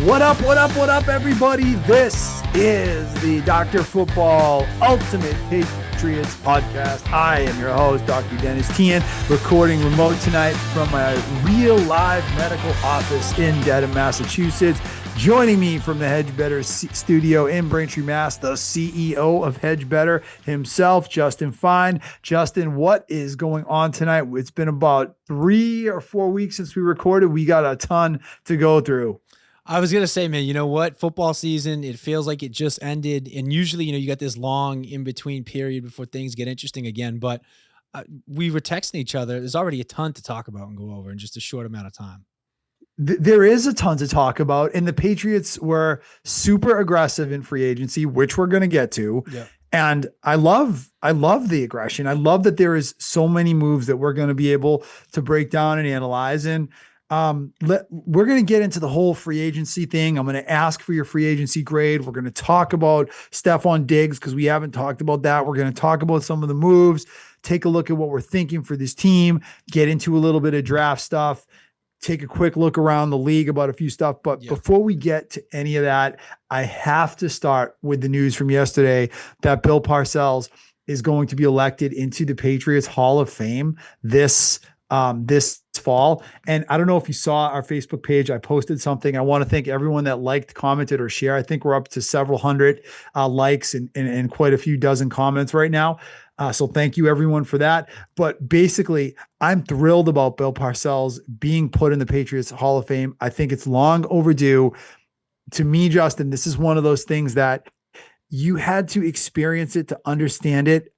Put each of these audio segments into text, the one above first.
What up, everybody? This is the Dr. Football Ultimate Patriots Podcast. I am your host, Dr. Dennis Tian, recording remote tonight from my real live medical office in Dedham, Massachusetts. Joining me from the Hedge Better studio in Braintree, Mass, the CEO of Hedge Better himself, Justin Fine. Justin, what is going on tonight? It's been about 3 or 4 weeks since we recorded. We got a ton to go through. I was going to say, man, you know what? Football season, it feels like it just ended. And usually, you got this long in-between period before things get interesting again. But we were texting each other. There's already a ton to talk about and go over in just a short amount of time. There is a ton to talk about. And the Patriots were super aggressive in free agency, which we're going to get to. Yeah. And I love the aggression. I love that there is so many moves that we're going to be able to break down and analyze. And we're going to get into the whole free agency thing. I'm going to ask for your free agency grade. We're going to talk about Stefon Diggs because we haven't talked about that. We're going to talk about some of the moves, take a look at what we're thinking for this team, get into a little bit of draft stuff, take a quick look around the league about a few stuff. But before we get to any of that, I have to start with the news from yesterday that Bill Parcells is going to be elected into the Patriots Hall of Fame this fall. And I don't know if you saw our Facebook page. I posted something. I want to thank everyone that liked, commented, or shared. I think we're up to several hundred likes and quite a few dozen comments right now. So thank you everyone for that. But basically, I'm thrilled about Bill Parcells being put in the Patriots Hall of Fame. I think it's long overdue. To me, Justin, this is one of those things that you had to experience it to understand it.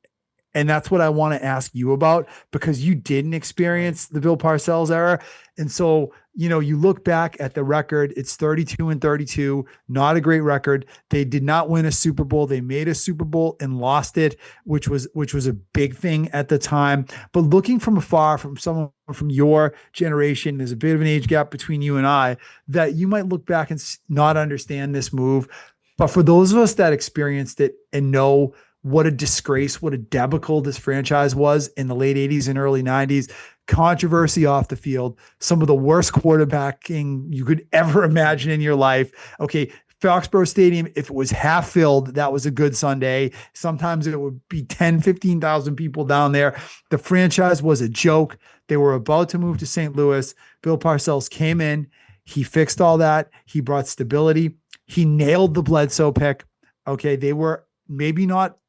And that's what I want to ask you about, because you didn't experience the Bill Parcells era. And so, you look back at the record, it's 32-32, not a great record. They did not win a Super Bowl. They made a Super Bowl and lost it, which was a big thing at the time. But looking from afar, from someone from your generation, there's a bit of an age gap between you and I, that you might look back and not understand this move. But for those of us that experienced it and know what a disgrace, what a debacle this franchise was in the late 80s and early 90s. Controversy off the field, some of the worst quarterbacking you could ever imagine in your life. Okay, Foxborough Stadium, if it was half filled, that was a good Sunday. Sometimes it would be 10, 15,000 people down there. The franchise was a joke. They were about to move to St. Louis. Bill Parcells came in. He fixed all that. He brought stability. He nailed the Bledsoe pick. Okay, they were maybe not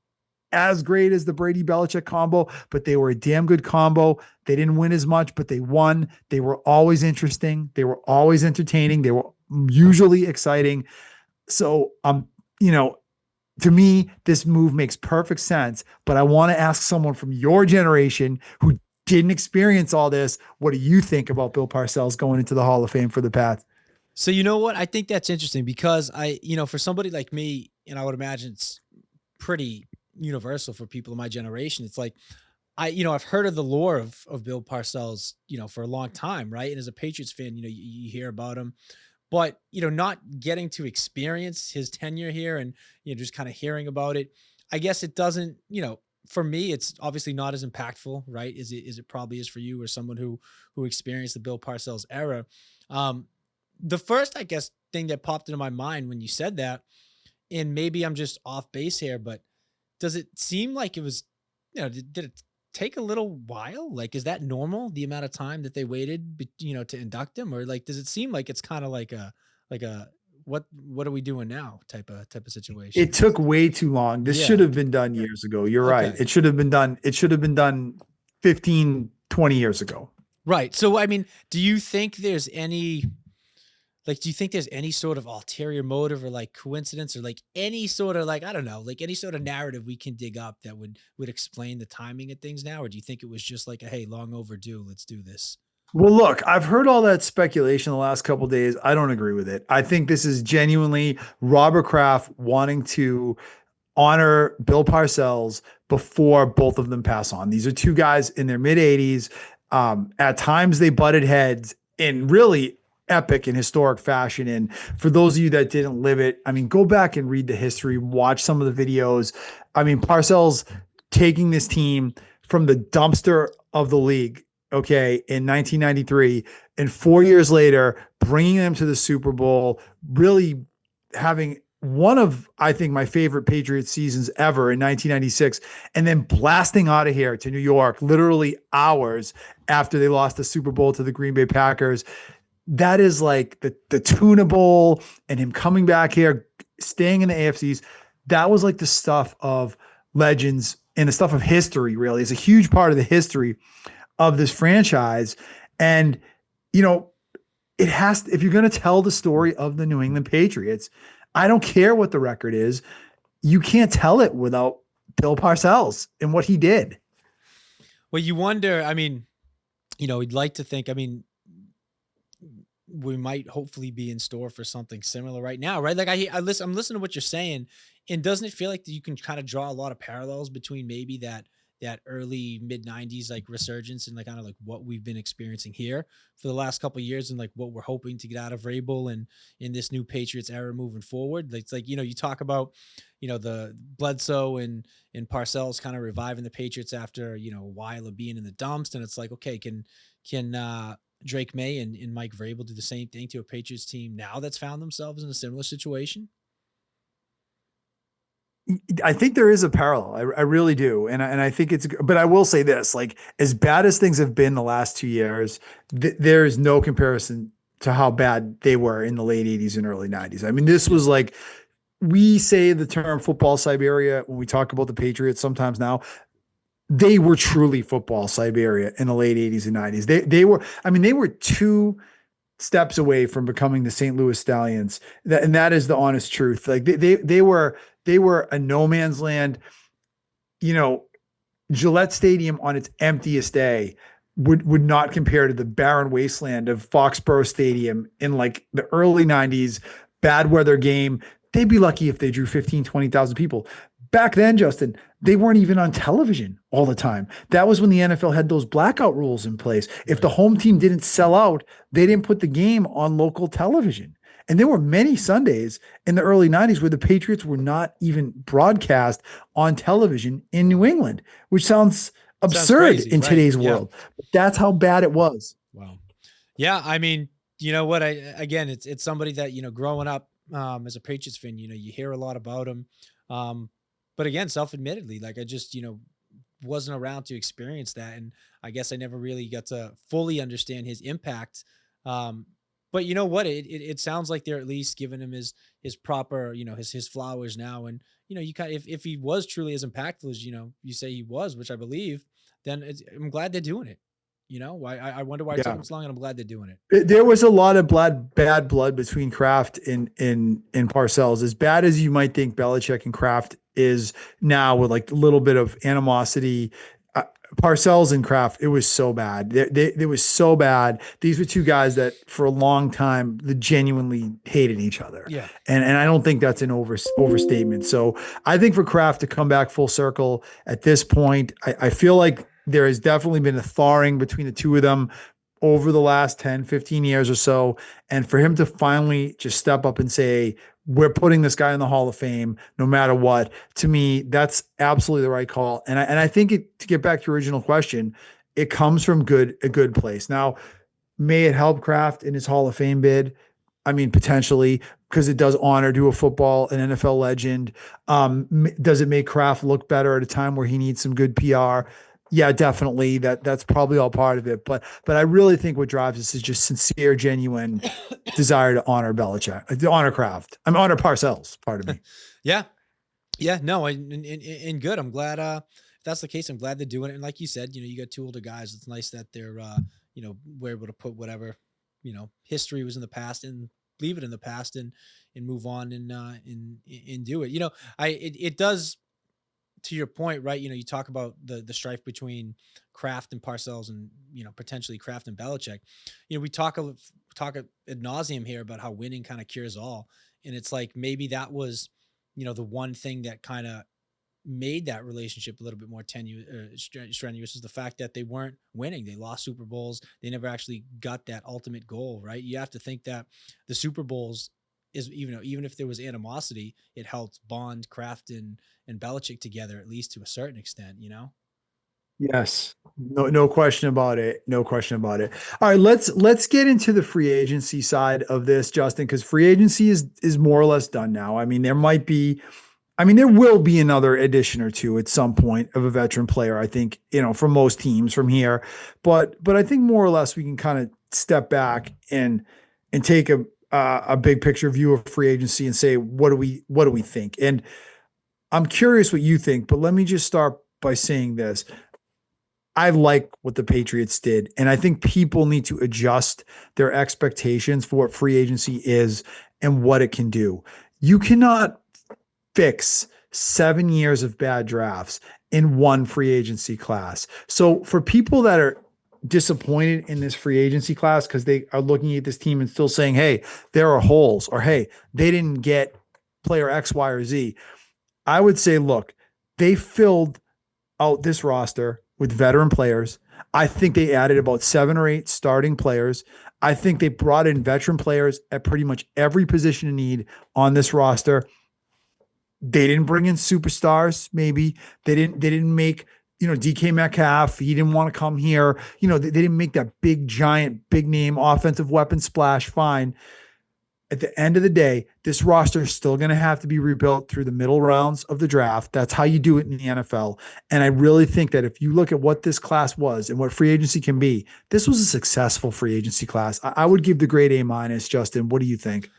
as great as the Brady Belichick combo, but they were a damn good combo. They didn't win as much, but they won. They were always interesting. They were always entertaining. They were usually exciting. So, to me, this move makes perfect sense, but I want to ask someone from your generation who didn't experience all this, what do you think about Bill Parcells going into the Hall of Fame for the Pats? So, you know what? I think that's interesting because for somebody like me, and I would imagine it's pretty universal for people in my generation. It's like, I've heard of the lore of Bill Parcells, for a long time. Right. And as a Patriots fan, you hear about him, but, not getting to experience his tenure here and, just kind of hearing about it, I guess it doesn't, for me, it's obviously not as impactful, right? As it probably is for you or someone who experienced the Bill Parcells era. The first, I guess, thing that popped into my mind when you said that, and maybe I'm just off base here, but does it seem like it was, did it take a little while? Like, is that normal? The amount of time that they waited, to induct him, or like, does it seem like it's kind of like a what are we doing now type of situation? It took way too long. This should have been done years ago. You're right. It should have been done. It should have been done 15, 20 years ago. Right. So, I mean, do you think there's any sort of ulterior motive or like coincidence or like any sort of like, I don't know, like any sort of narrative we can dig up that would explain the timing of things now? Or do you think it was just like, hey, long overdue, let's do this? Well, look, I've heard all that speculation the last couple of days. I don't agree with it. I think this is genuinely Robert Kraft wanting to honor Bill Parcells before both of them pass on. These are two guys in their mid 80s. At times they butted heads in really epic and historic fashion. And for those of you that didn't live it, I mean, go back and read the history, watch some of the videos. I mean, Parcells taking this team from the dumpster of the league okay, in 1993, and 4 years later, bringing them to the Super Bowl, really having one of, I think, my favorite Patriots seasons ever in 1996, and then blasting out of here to New York, literally hours after they lost the Super Bowl to the Green Bay Packers. That is like the tunable and him coming back here, staying in the AFCs. That was like the stuff of legends and the stuff of history, really. It's a huge part of the history of this franchise. And, you know, it has to, if you're going to tell the story of the New England Patriots, I don't care what the record is, you can't tell it without Bill Parcells and what he did. Well, you wonder, I mean, we'd like to think, I mean, we might hopefully be in store for something similar right now, right? Like I'm listening to what you're saying, and doesn't it feel like that you can kind of draw a lot of parallels between maybe that early mid '90s like resurgence and like kind of like what we've been experiencing here for the last couple of years, and like what we're hoping to get out of Vrabel and in this new Patriots era moving forward. Like, it's like, you talk about the Bledsoe and Parcells kind of reviving the Patriots after a while of being in the dumps, and it's like, okay, can Drake May and Mike Vrabel do the same thing to a Patriots team now that's found themselves in a similar situation? I think there is a parallel. I really do. And I think but I will say this, like as bad as things have been the last 2 years, there is no comparison to how bad they were in the late 80s and early 90s. I mean, this Yeah. was like, we say the term football Siberia when we talk about the Patriots sometimes now. They were truly football Siberia in the late 80s and 90s. They were, I mean, they were two steps away from becoming the St. Louis Stallions. And that is the honest truth. Like they were a no man's land. You know, Gillette Stadium on its emptiest day would not compare to the barren wasteland of Foxborough Stadium in like the early 90s, bad weather game. They'd be lucky if they drew 15, 20,000 people. Back then, Justin, they weren't even on television all the time. That was when the NFL had those blackout rules in place. If the Right. home team didn't sell out, they didn't put the game on local television. And there were many Sundays in the early 90s where the Patriots were not even broadcast on television in New Wow. England, which sounds Sounds absurd crazy, in right? today's Yeah. world. But that's how bad it was. Wow. Yeah, I mean, you know what? I again, it's somebody that growing up as a Patriots fan, you hear a lot about him, but again, self-admittedly, like I just wasn't around to experience that, and I guess I never really got to fully understand his impact. Um, but you know what? It sounds like they're at least giving him his proper his flowers now, and you kind of, if he was truly as impactful as you say he was, which I believe, then I'm glad they're doing it. I wonder why it took Yeah. them so long, and I'm glad they're doing it. There was a lot of bad blood between Kraft and Parcells. As bad as you might think Belichick and Kraft is now, with like a little bit of animosity, uh, Parcells and Kraft, it was so bad. It was so bad. These were two guys that for a long time they genuinely hated each other, Yeah. and I don't think that's an overstatement. So I think for Kraft to come back full circle at this point, I feel like there has definitely been a thawing between the two of them over the last 10, 15 years or so. And for him to finally just step up and say, we're putting this guy in the Hall of Fame no matter what, to me, that's absolutely the right call. And I think to get back to your original question, it comes from a good place. Now, may it help Kraft in his Hall of Fame bid? I mean, potentially, because it does honor to a football, an NFL legend. Does it make Kraft look better at a time where he needs some good PR? Yeah, definitely. That's probably all part of it. But I really think what drives this is just sincere, genuine desire to honor Belichick, to honor Kraft. I'm honor Parcells. Pardon me. Yeah. Yeah, no, and good. I'm glad if that's the case, I'm glad they're doing it. And like you said, you got two older guys. It's nice that they're we're able to put whatever, history was in the past and leave it in the past and move on and do it. It does, to your point, right? You talk about the strife between Kraft and Parcells, and potentially Kraft and Belichick. We talk ad nauseum here about how winning kind of cures all, and it's like maybe that was the one thing that kind of made that relationship a little bit more strenuous is the fact that they weren't winning. They lost Super Bowls. They never actually got that ultimate goal, right? You have to think that the Super Bowls is, even if there was animosity, it helped bond Kraft and Belichick together, at least to a certain extent. Yes. No question about it. No question about it. All right, let's get into the free agency side of this, Justin, because free agency is more or less done now. I mean, there will be another addition or two at some point of a veteran player, I think, for most teams from here. But I think more or less we can kind of step back and take a big picture view of free agency and say, what do we think? And I'm curious what you think, but let me just start by saying this. I like what the Patriots did. And I think people need to adjust their expectations for what free agency is and what it can do. You cannot fix 7 years of bad drafts in one free agency class. So for people that are disappointed in this free agency class because they are looking at this team and still saying, hey, there are holes, or hey, they didn't get player X, Y, or Z, I would say, look, they filled out this roster with veteran players. I think they added about 7 or 8 starting players. I think they brought in veteran players at pretty much every position in need on this roster. They didn't bring in superstars, maybe. They didn't make, DK Metcalf. He didn't want to come here. They didn't make that big, giant, big name offensive weapon splash. Fine. At the end of the day, this roster is still going to have to be rebuilt through the middle rounds of the draft. That's how you do it in the NFL. And I really think that if you look at what this class was and what free agency can be, this was a successful free agency class. I would give the grade A minus. Justin, what do you think?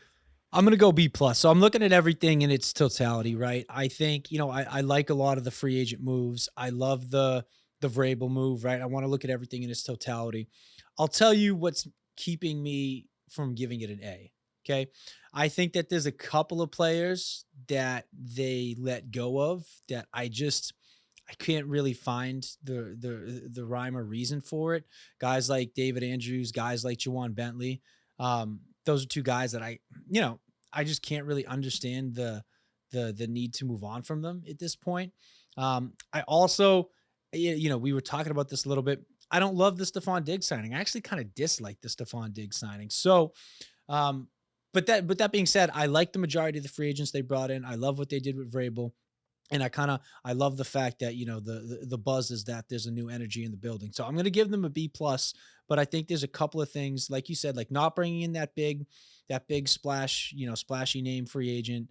I'm gonna go B plus. So I'm looking at everything in its totality, right? I think, I like a lot of the free agent moves. I love the Vrabel move, right? I want to look at everything in its totality. I'll tell you what's keeping me from giving it an A. Okay. I think that there's a couple of players that they let go of that I can't really find the rhyme or reason for it. Guys like David Andrews, guys like Jawan Bentley. Those are two guys that you know, I just can't really understand the need to move on from them at this point. I also, we were talking about this a little bit. I don't love the Stephon Diggs signing. I actually kind of dislike the Stephon Diggs signing. So, um, but that being said, I like the majority of the free agents they brought in. I love what they did with Vrabel. And I love the fact that the buzz is that there's a new energy in the building. So I'm going to give them a B plus, but I think there's a couple of things like you said, like not bringing in that big splash, splashy name free agent,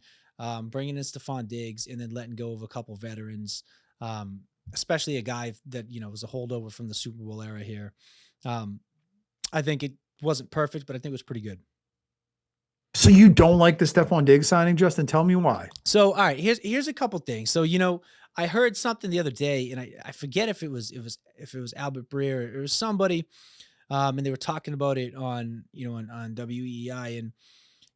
bringing in Stephon Diggs, and then letting go of a couple veterans, especially a guy that was a holdover from the Super Bowl era here. Um, I think it wasn't perfect, but I think it was pretty good. So you don't like the Stephon Diggs signing, Justin? Tell me why. So, all right, here's a couple things. So, I heard something the other day, and I forget if it was Albert Breer or it was somebody, and they were talking about it on WEI, and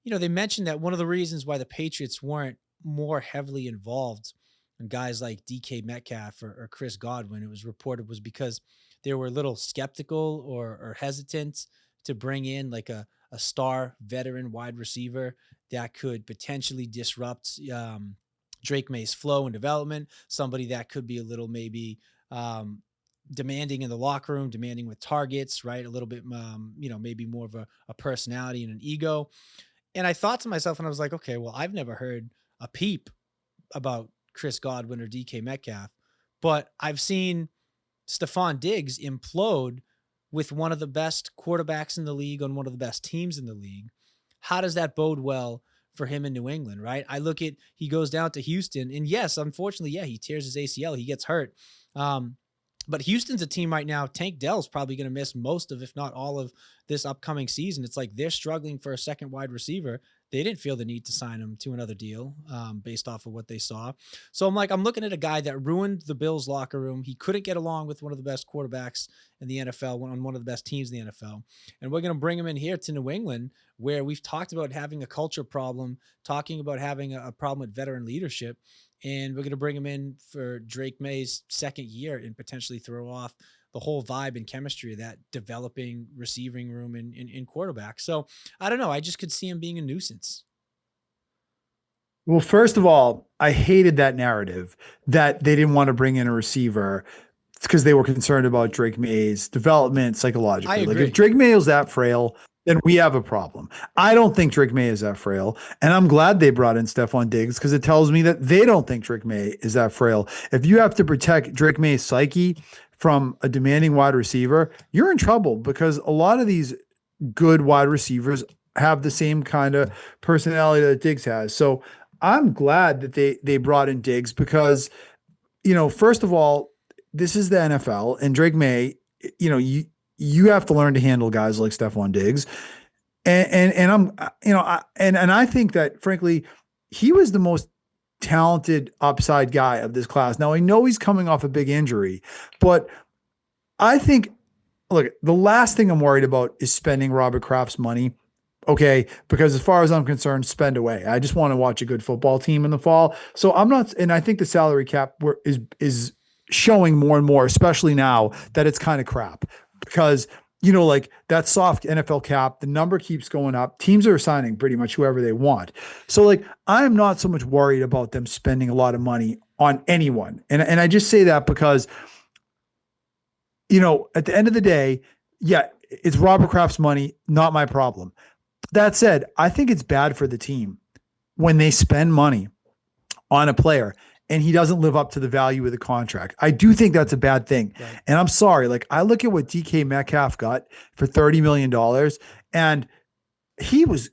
they mentioned that one of the reasons why the Patriots weren't more heavily involved in guys like DK Metcalf or Chris Godwin, it was reported was because they were a little skeptical or hesitant to bring in like a star veteran wide receiver that could potentially disrupt Drake May's flow and development. Somebody that could be a little maybe demanding in the locker room, demanding with targets, right? A little bit, maybe more of a personality and an ego. And I thought to myself, and I was like, okay, well, I've never heard a peep about Chris Godwin or DK Metcalf, but I've seen Stephon Diggs implode with one of the best quarterbacks in the league on one of the best teams in the league. How does that bode well for him in New England, right? I look at he goes down to Houston, and yes, unfortunately, yeah, he tears his ACL, he gets hurt. Um, but Houston's a team right now. Tank Dell's probably going to miss most of, if not all of, this upcoming season. It's like they're struggling for a second wide receiver. They didn't feel the need to sign him to another deal based off of what they saw. So I'm looking at a guy that ruined the Bills locker room. He couldn't get along with one of the best quarterbacks in the NFL, on one of the best teams in the NFL. And we're going to bring him in here to New England, where we've talked about having a culture problem, talking about having a problem with veteran leadership. And we're going to bring him in for Drake May's second year and potentially throw off the whole vibe and chemistry of that developing receiving room in quarterback. So I don't know. I just could see him being a nuisance. Well, first of all, I hated that narrative that they didn't want to bring in a receiver because they were concerned about Drake May's development I psychologically. Like if agree. Drake May is that frail, then we have a problem. I don't think Drake May is that frail. And I'm glad they brought in Stephon Diggs because it tells me that they don't think Drake May is that frail. If you have to protect Drake May's psyche from a demanding wide receiver, you're in trouble because a lot of these good wide receivers have the same kind of personality that Diggs has. So I'm glad that they brought in Diggs because, first of all, this is the NFL and Drake May, you have to learn to handle guys like Stephon Diggs. And I'm, and I think that frankly, he was the most talented upside guy of this class. Now I know he's coming off a big injury, but I think, look, the last thing I'm worried about is spending Robert Kraft's money. Okay. Because as far as I'm concerned, spend away. I just want to watch a good football team in the fall. So I'm not, and I think the salary cap is showing more and more, especially now that it's kind of crap because like that soft NFL cap, the number keeps going up. Teams are signing pretty much whoever they want. So like, I am not so much worried about them spending a lot of money on anyone. And I just say that because, at the end of the day, yeah, it's Robert Kraft's money, not my problem. That said, I think it's bad for the team when they spend money on a player and he doesn't live up to the value of the contract. I do think that's a bad thing. Right. And I'm sorry, like I look at what DK Metcalf got for $30 million and he was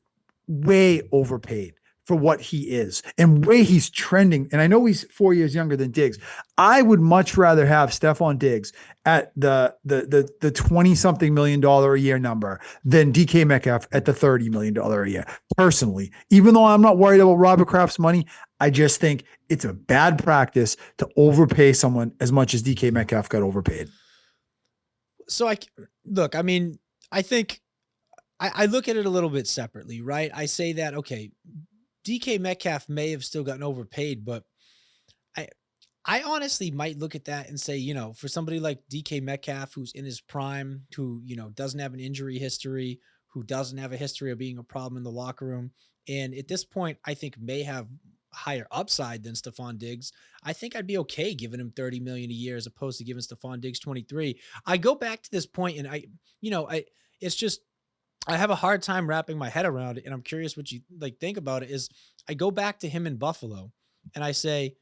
way overpaid for what he is and way he's trending. And I know he's 4 years younger than Diggs. I would much rather have Stephon Diggs at the 20 something million dollar a year number than DK Metcalf at the $30 million a year. Personally, even though I'm not worried about Robert Kraft's money, I just think it's a bad practice to overpay someone as much as DK Metcalf got overpaid. So I think I look at it a little bit separately, right? I say that, okay, DK Metcalf may have still gotten overpaid, but I honestly might look at that and say, for somebody like DK Metcalf, who's in his prime, who, doesn't have an injury history, who doesn't have a history of being a problem in the locker room. And at this point, I think may have higher upside than Stephon Diggs. I think I'd be okay giving him $30 million a year as opposed to giving Stephon Diggs 23. I go back to this point and it's just, I have a hard time wrapping my head around it. And I'm curious what you think about it is I go back to him in Buffalo and I say,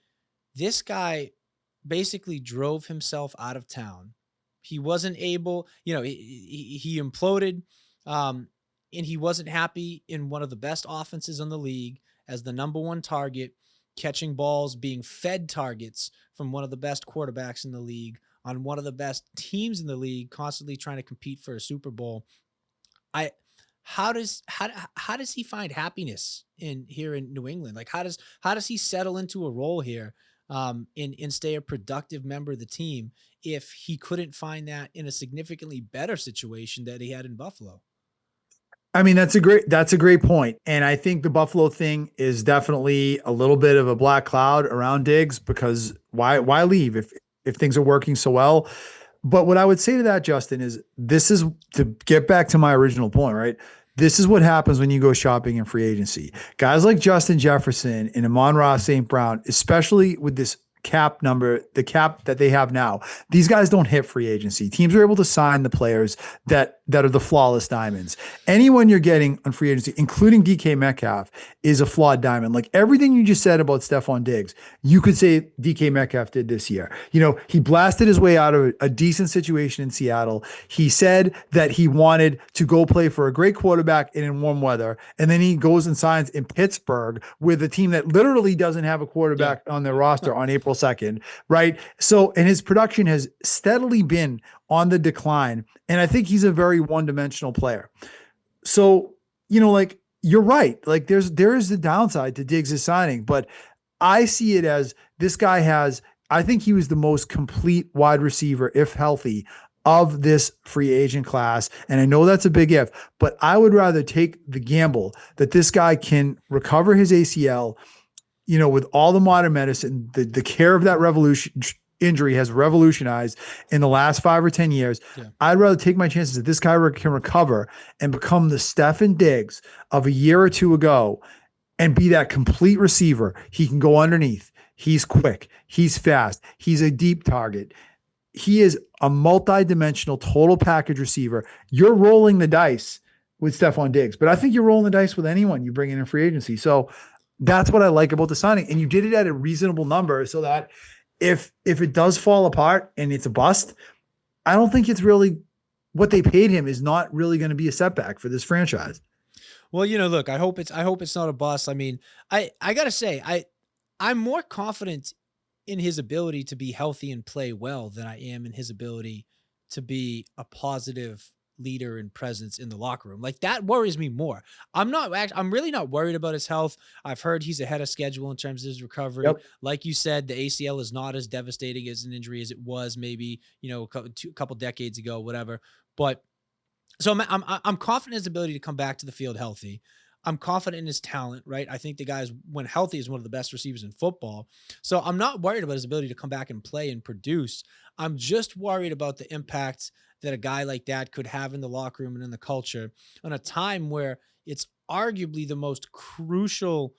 this guy basically drove himself out of town. He wasn't able, he imploded and he wasn't happy in one of the best offenses in the league as the number one target, catching balls, being fed targets from one of the best quarterbacks in the league on one of the best teams in the league, constantly trying to compete for a Super Bowl. How does he find happiness here in New England? Like how does he settle into a role here and stay a productive member of the team if he couldn't find that in a significantly better situation that he had in Buffalo? I mean, that's a great point. And I think the Buffalo thing is definitely a little bit of a black cloud around Diggs because why leave if things are working so well? But what I would say to that, Justin, is this is to get back to my original point, right? This is what happens when you go shopping in free agency. Guys like Justin Jefferson and Amon-Ra St. Brown, especially with this cap number, the cap that they have now, these guys don't hit free agency. Teams are able to sign the players that are the flawless diamonds. Anyone you're getting on free agency, including DK Metcalf, is a flawed diamond. Like everything you just said about Stephon Diggs, you could say DK Metcalf did this year. He blasted his way out of a decent situation in Seattle. He said that he wanted to go play for a great quarterback and in warm weather. And then he goes and signs in Pittsburgh with a team that literally doesn't have a quarterback on their roster on April 2nd, right? So, and his production has steadily been on the decline. And I think he's a very one-dimensional player. So, you're right. Like there is the downside to Diggs' signing, but I see it as this guy I think he was the most complete wide receiver, if healthy, of this free agent class. And I know that's a big if, but I would rather take the gamble that this guy can recover his ACL, with all the modern medicine, the care of that injury has revolutionized in the last 5 or 10 years. Yeah. I'd rather take my chances that this guy can recover and become the Stephon Diggs of a year or two ago and be that complete receiver. He can go underneath. He's quick. He's fast. He's a deep target. He is a multi-dimensional total package receiver. You're rolling the dice with Stephon Diggs, but I think you're rolling the dice with anyone you bring in free agency. So that's what I like about the signing. And you did it at a reasonable number so that if it does fall apart and it's a bust, I don't think it's really what they paid him is not really going to be a setback for this franchise. Well, look, I hope it's not a bust. I mean, I gotta say, I'm more confident in his ability to be healthy and play well than I am in his ability to be a positive leader and presence in the locker room. Like that worries me more. I'm really not worried about his health. I've heard he's ahead of schedule in terms of his recovery. Yep. Like you said, the ACL is not as devastating as an injury as it was maybe, a couple decades ago, whatever. But so I'm confident in his ability to come back to the field healthy. I'm confident in his talent, right? I think the guy's when healthy is one of the best receivers in football. So I'm not worried about his ability to come back and play and produce. I'm just worried about the impact that a guy like that could have in the locker room and in the culture on a time where it's arguably the most crucial,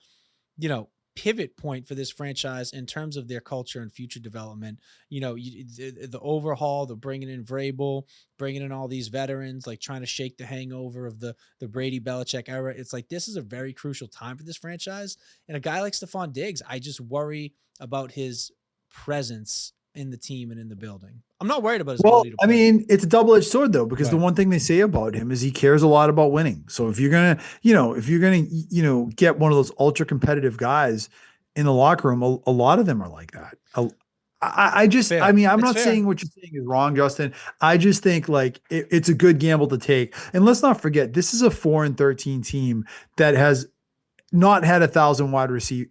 pivot point for this franchise in terms of their culture and future development. The overhaul, the bringing in Vrabel, bringing in all these veterans, like trying to shake the hangover of the Brady Belichick era. It's like this is a very crucial time for this franchise. And a guy like Stephon Diggs, I just worry about his presence in the team and in the building. I'm not worried about his Well, ability to I play. mean, it's a double-edged sword though, because the Right. one thing they say about him is he cares a lot about winning. So if you're gonna, get one of those ultra competitive guys in the locker room, a lot of them are like that. I Fair. mean, I'm It's not fair. saying what you're saying is wrong, Justin. I just think like it's a good gamble to take. And let's not forget, this is a 4-13 team that has not had 1,000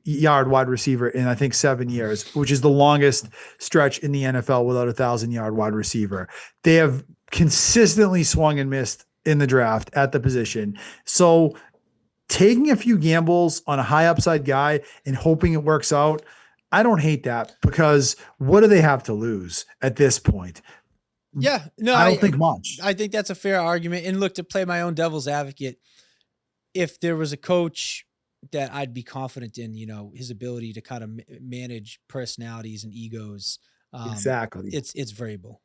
yard wide receiver in I think 7 years, which is the longest stretch in the NFL without 1,000 yard wide receiver. They have consistently swung and missed in the draft at the position. So taking a few gambles on a high upside guy and hoping it works out, I don't hate that because what do they have to lose at this point? Yeah. No, I don't I think much. I think that's a fair argument. And look, to play my own devil's advocate, if there was a coach that I'd be confident in, his ability to kind of manage personalities and egos, Exactly. it's Vrabel,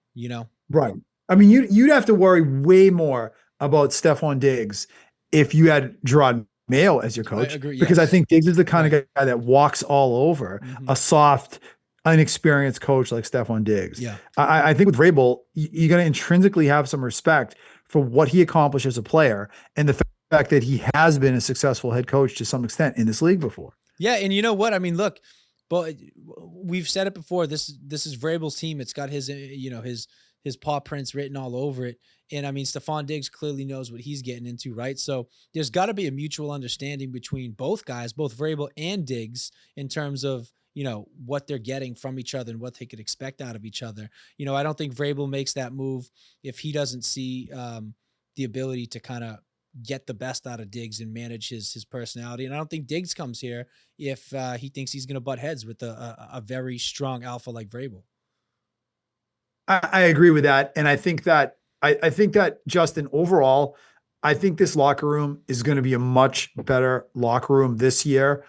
Right. I mean, you'd have to worry way more about Stephon Diggs if you had Gerard Mayo as your I coach, agree. because I Yes. think Diggs is the kind Right. of guy that walks all over Hmm. a soft, inexperienced coach like Stephon Diggs. Yeah. I think with Vrabel, you're going to intrinsically have some respect for what he accomplished as a player and the fact that he has been a successful head coach to some extent in this league before. Yeah. And you know what? I mean, look, but we've said it before. This is Vrabel's team. It's got his paw prints written all over it. And I mean, Stephon Diggs clearly knows what he's getting into, right? So there's got to be a mutual understanding between both guys, both Vrabel and Diggs, in terms of, what they're getting from each other and what they could expect out of each other. I don't think Vrabel makes that move if he doesn't see the ability to kind of get the best out of Diggs and manage his personality. And I don't think Diggs comes here if he thinks he's going to butt heads with a very strong alpha like Vrabel. I agree with that. And I think that Justin, overall, I think this locker room is going to be a much better locker room this year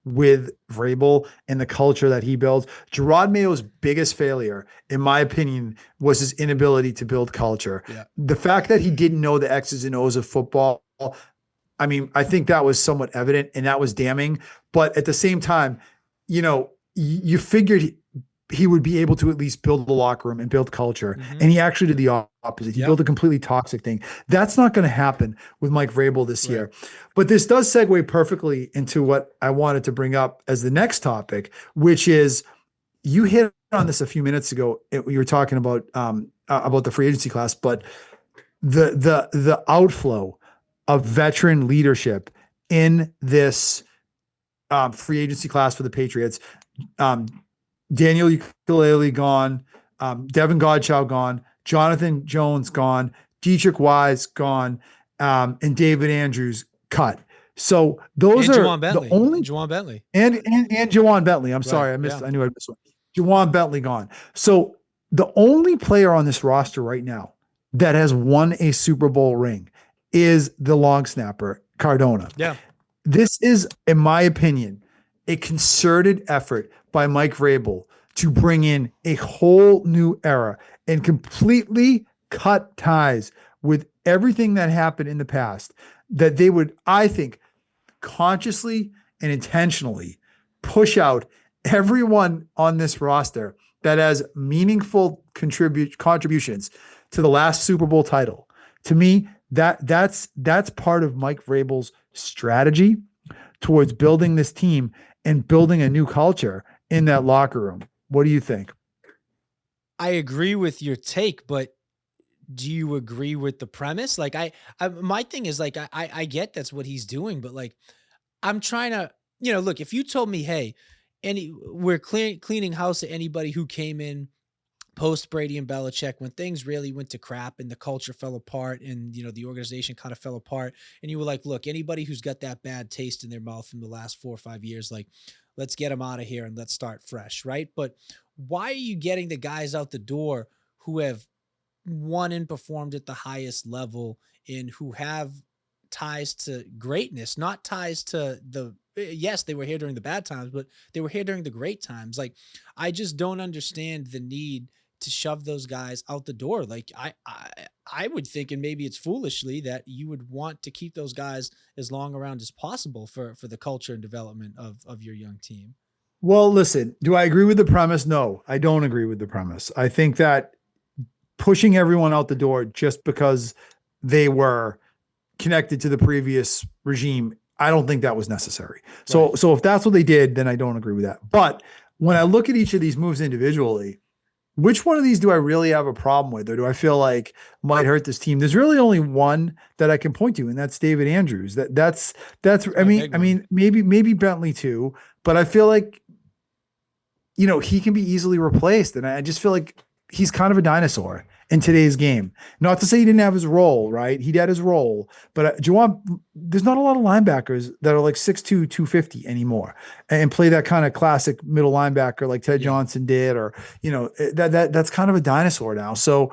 with Vrabel and the culture that he builds. Gerard Mayo's biggest failure, in my opinion, was his inability to build culture. Yeah. The fact that he didn't know the X's and O's of football, I mean, I think that was somewhat evident and that was damning. But at the same time, you figured he would be able to at least build the locker room and build culture. Mhm. And he actually did the opposite. He Yeah. built a completely toxic thing. That's not going to happen with Mike Vrabel this Right. year. But this does segue perfectly into what I wanted to bring up as the next topic, which is you hit on this a few minutes ago. We were talking about the free agency class, but the outflow of veteran leadership in this free agency class for the Patriots. Daniel Ukulele gone, Devin Godchow gone, Jonathan Jones gone, Dietrich Wise gone, and David Andrews cut. So those And are Juwan Bentley. the only Juwan Bentley. and Jawan Bentley. I'm Right. sorry, Yeah. I knew I missed one. Jawan Bentley gone. So the only player on this roster right now that has won a Super Bowl ring is the long snapper Cardona. Yeah. This is, in my opinion, a concerted effort by Mike Vrabel to bring in a whole new era and completely cut ties with everything that happened in the past, that they would, I think, consciously and intentionally push out everyone on this roster that has meaningful contributions to the last Super Bowl title. To me, that's part of Mike Vrabel's strategy towards building this team and building a new culture in that locker room. What do you think? I agree with your take, but do you agree with the premise? Like my thing is like I get that's what he's doing, but like I'm trying to, look, if you told me, hey, we're cleaning house to anybody who came in post Brady and Belichick when things really went to crap and the culture fell apart and the organization kind of fell apart, and you were like, look, anybody who's got that bad taste in their mouth from the last 4 or 5 years, like, let's get them out of here and let's start fresh, right? But why are you getting the guys out the door who have won and performed at the highest level and who have ties to greatness, not ties to yes, they were here during the bad times, but they were here during the great times. Like, I just don't understand the need to shove those guys out the door. Like, I would think, and maybe it's foolishly, that you would want to keep those guys as long around as possible for the culture and development of your young team. Well, listen, do I agree with the premise? No, I don't agree with the premise. I think that pushing everyone out the door just because they were connected to the previous regime, I don't think that was necessary. So, Right. so if that's what they did, then I don't agree with that. But when I look at each of these moves individually, which one of these do I really have a problem with, or do I feel like might hurt this team? There's really only one that I can point to, and that's David Andrews. That's. I A mean, big I one. mean, maybe Bentley too, but I feel like he can be easily replaced, and I just feel like he's kind of a dinosaur in today's game. Not to say he didn't have his role, right? He had his role, but there's not a lot of linebackers that are like 6'2", 250 anymore and play that kind of classic middle linebacker like Ted Yeah. Johnson did, or that's kind of a dinosaur now. So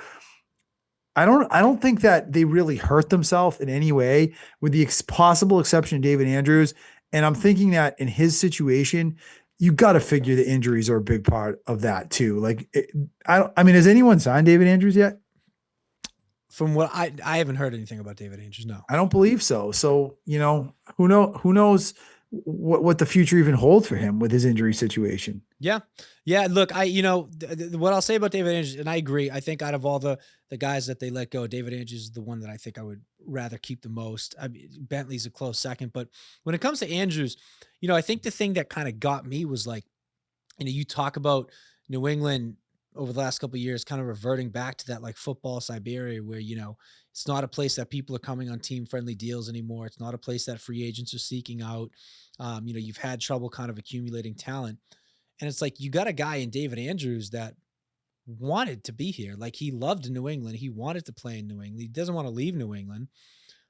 I don't think that they really hurt themselves in any way, with the possible exception of David Andrews. And I'm thinking that in his situation, you got to figure the injuries are a big part of that too. Like, I mean, has anyone signed David Andrews yet? From what I haven't heard anything about David Andrews. No. I don't believe so. So, who knows what the future even holds for him with his injury situation. Yeah. Yeah. Look, what I'll say about David Andrews, and I agree. I think out of all the guys that they let go, David Andrews is the one that I think I would rather keep the most. I mean, Bentley's a close second, but when it comes to Andrews, I think the thing that kind of got me was like, you talk about New England over the last couple of years kind of reverting back to that like football Siberia where, it's not a place that people are coming on team friendly deals anymore. It's not a place that free agents are seeking out. You've had trouble kind of accumulating talent. And it's like you got a guy in David Andrews that wanted to be here. Like, he loved New England. He wanted to play in New England. He doesn't want to leave New England.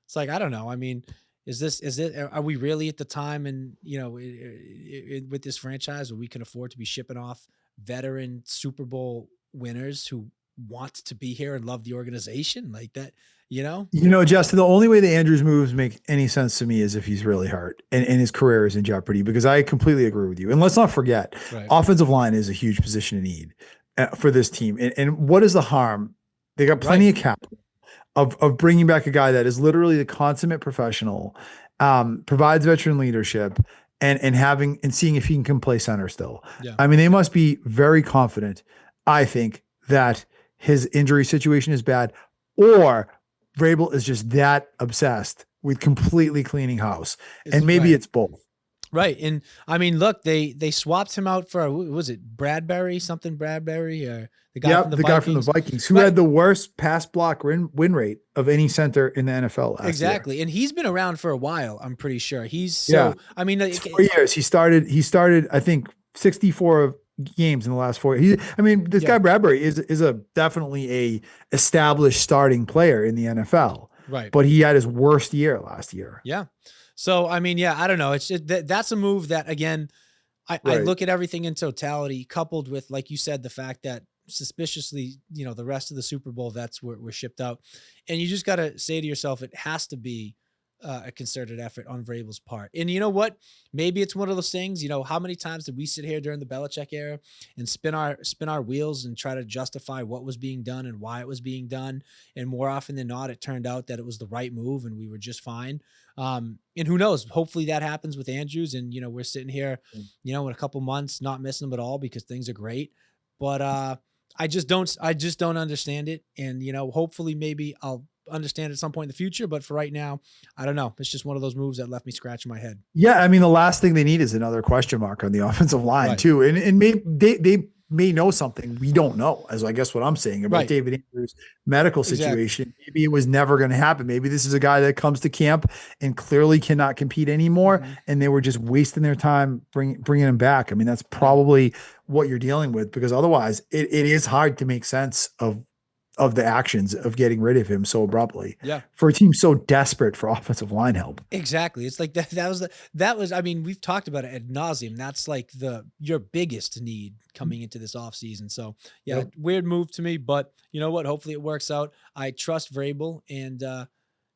It's like, I don't know. I mean, are we really at the time and, with this franchise where we can afford to be shipping off veteran Super Bowl winners who want to be here and love the organization like that, you know? Justin, the only way the Andrews moves make any sense to me is if he's really hurt and his career is in jeopardy, because I completely agree with you. And let's not forget, Right. offensive line is a huge position of need for this team. And what is the harm? They got plenty of capital of bringing back a guy that is literally the consummate professional, provides veteran leadership, and seeing if he can play center still. Yeah. I mean, they must be very confident, I think, that his injury situation is bad, or Vrabel is just that obsessed with completely cleaning house. And maybe it's both. Right. And I mean, look, they swapped him out for, was it Bradbury, the guy from the guy from the Vikings, who had the worst pass block win rate of any center in the NFL last year. Exactly. And he's been around for a while, I'm pretty sure. I mean, it's 4 years. He started, I think, 64 games in the last 4 years. This guy Bradbury is definitely a established starting player in the NFL. Right. But he had his worst year last year. Yeah. So, I mean, I don't know. It's just, that's a move that, again, I look at everything in totality, coupled with, like you said, the fact that suspiciously, the rest of the Super Bowl vets were shipped out. And you just got to say to yourself, it has to be a concerted effort on Vrabel's part. And you know what? Maybe it's one of those things, how many times did we sit here during the Belichick era and spin our wheels and try to justify what was being done and why it was being done? And more often than not, it turned out that it was the right move and we were just fine. And who knows, hopefully that happens with Andrews. And, we're sitting here, in a couple months, not missing him at all because things are great. But I just don't understand it. And, hopefully maybe I'll understand at some point in the future. But for right now, I don't know. It's just one of those moves that left me scratching my head. Yeah, I mean, the last thing they need is another question mark on the offensive line Right. too, and maybe they may know something we don't know. As I guess what I'm saying about Right. David Andrews' medical Exactly. situation, maybe it was never going to happen. Maybe this is a guy that comes to camp and clearly cannot compete anymore, Hmm. and they were just wasting their time bringing him back. I mean, that's Yeah. probably what you're dealing with because otherwise, it is hard to make sense of the actions of getting rid of him so abruptly Yeah. for a team so desperate for offensive line help. Exactly. It's like I mean, we've talked about it ad nauseum. That's like your biggest need coming into this offseason. So yeah, Yep. weird move to me, but you know what? Hopefully it works out. I trust Vrabel and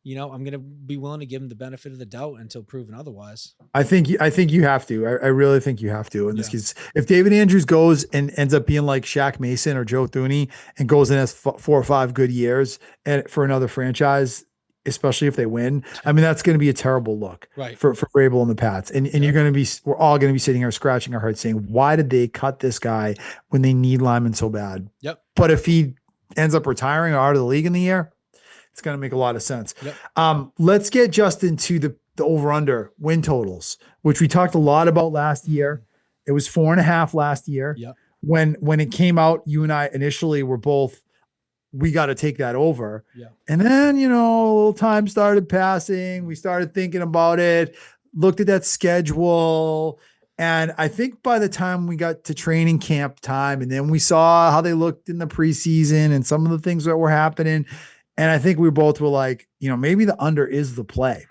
I'm gonna be willing to give him the benefit of the doubt until proven otherwise. I think you have to. I really think you have to in this Yeah. case. If David Andrews goes and ends up being like Shaq Mason or Joe Thuney and goes and has 4 or 5 good years and for another franchise, especially if they win, I mean that's going to be a terrible look Right. for Vrabel and the Pats. And Yep. you're going to be we're all going to be sitting here scratching our heads saying, why did they cut this guy when they need linemen so bad? Yep. But if he ends up retiring or out of the league in the year, it's going to make a lot of sense. Yep. Let's get Justin to the over under win totals, which we talked a lot about last year. It was 4.5 last year. Yep. When it came out, you and I initially were both, we got to take that over. Yeah. And then, a little time started passing. We started thinking about it, looked at that schedule. And I think by the time we got to training camp time, and then we saw how they looked in the preseason and some of the things that were happening. And I think we both were like, maybe the under is the play.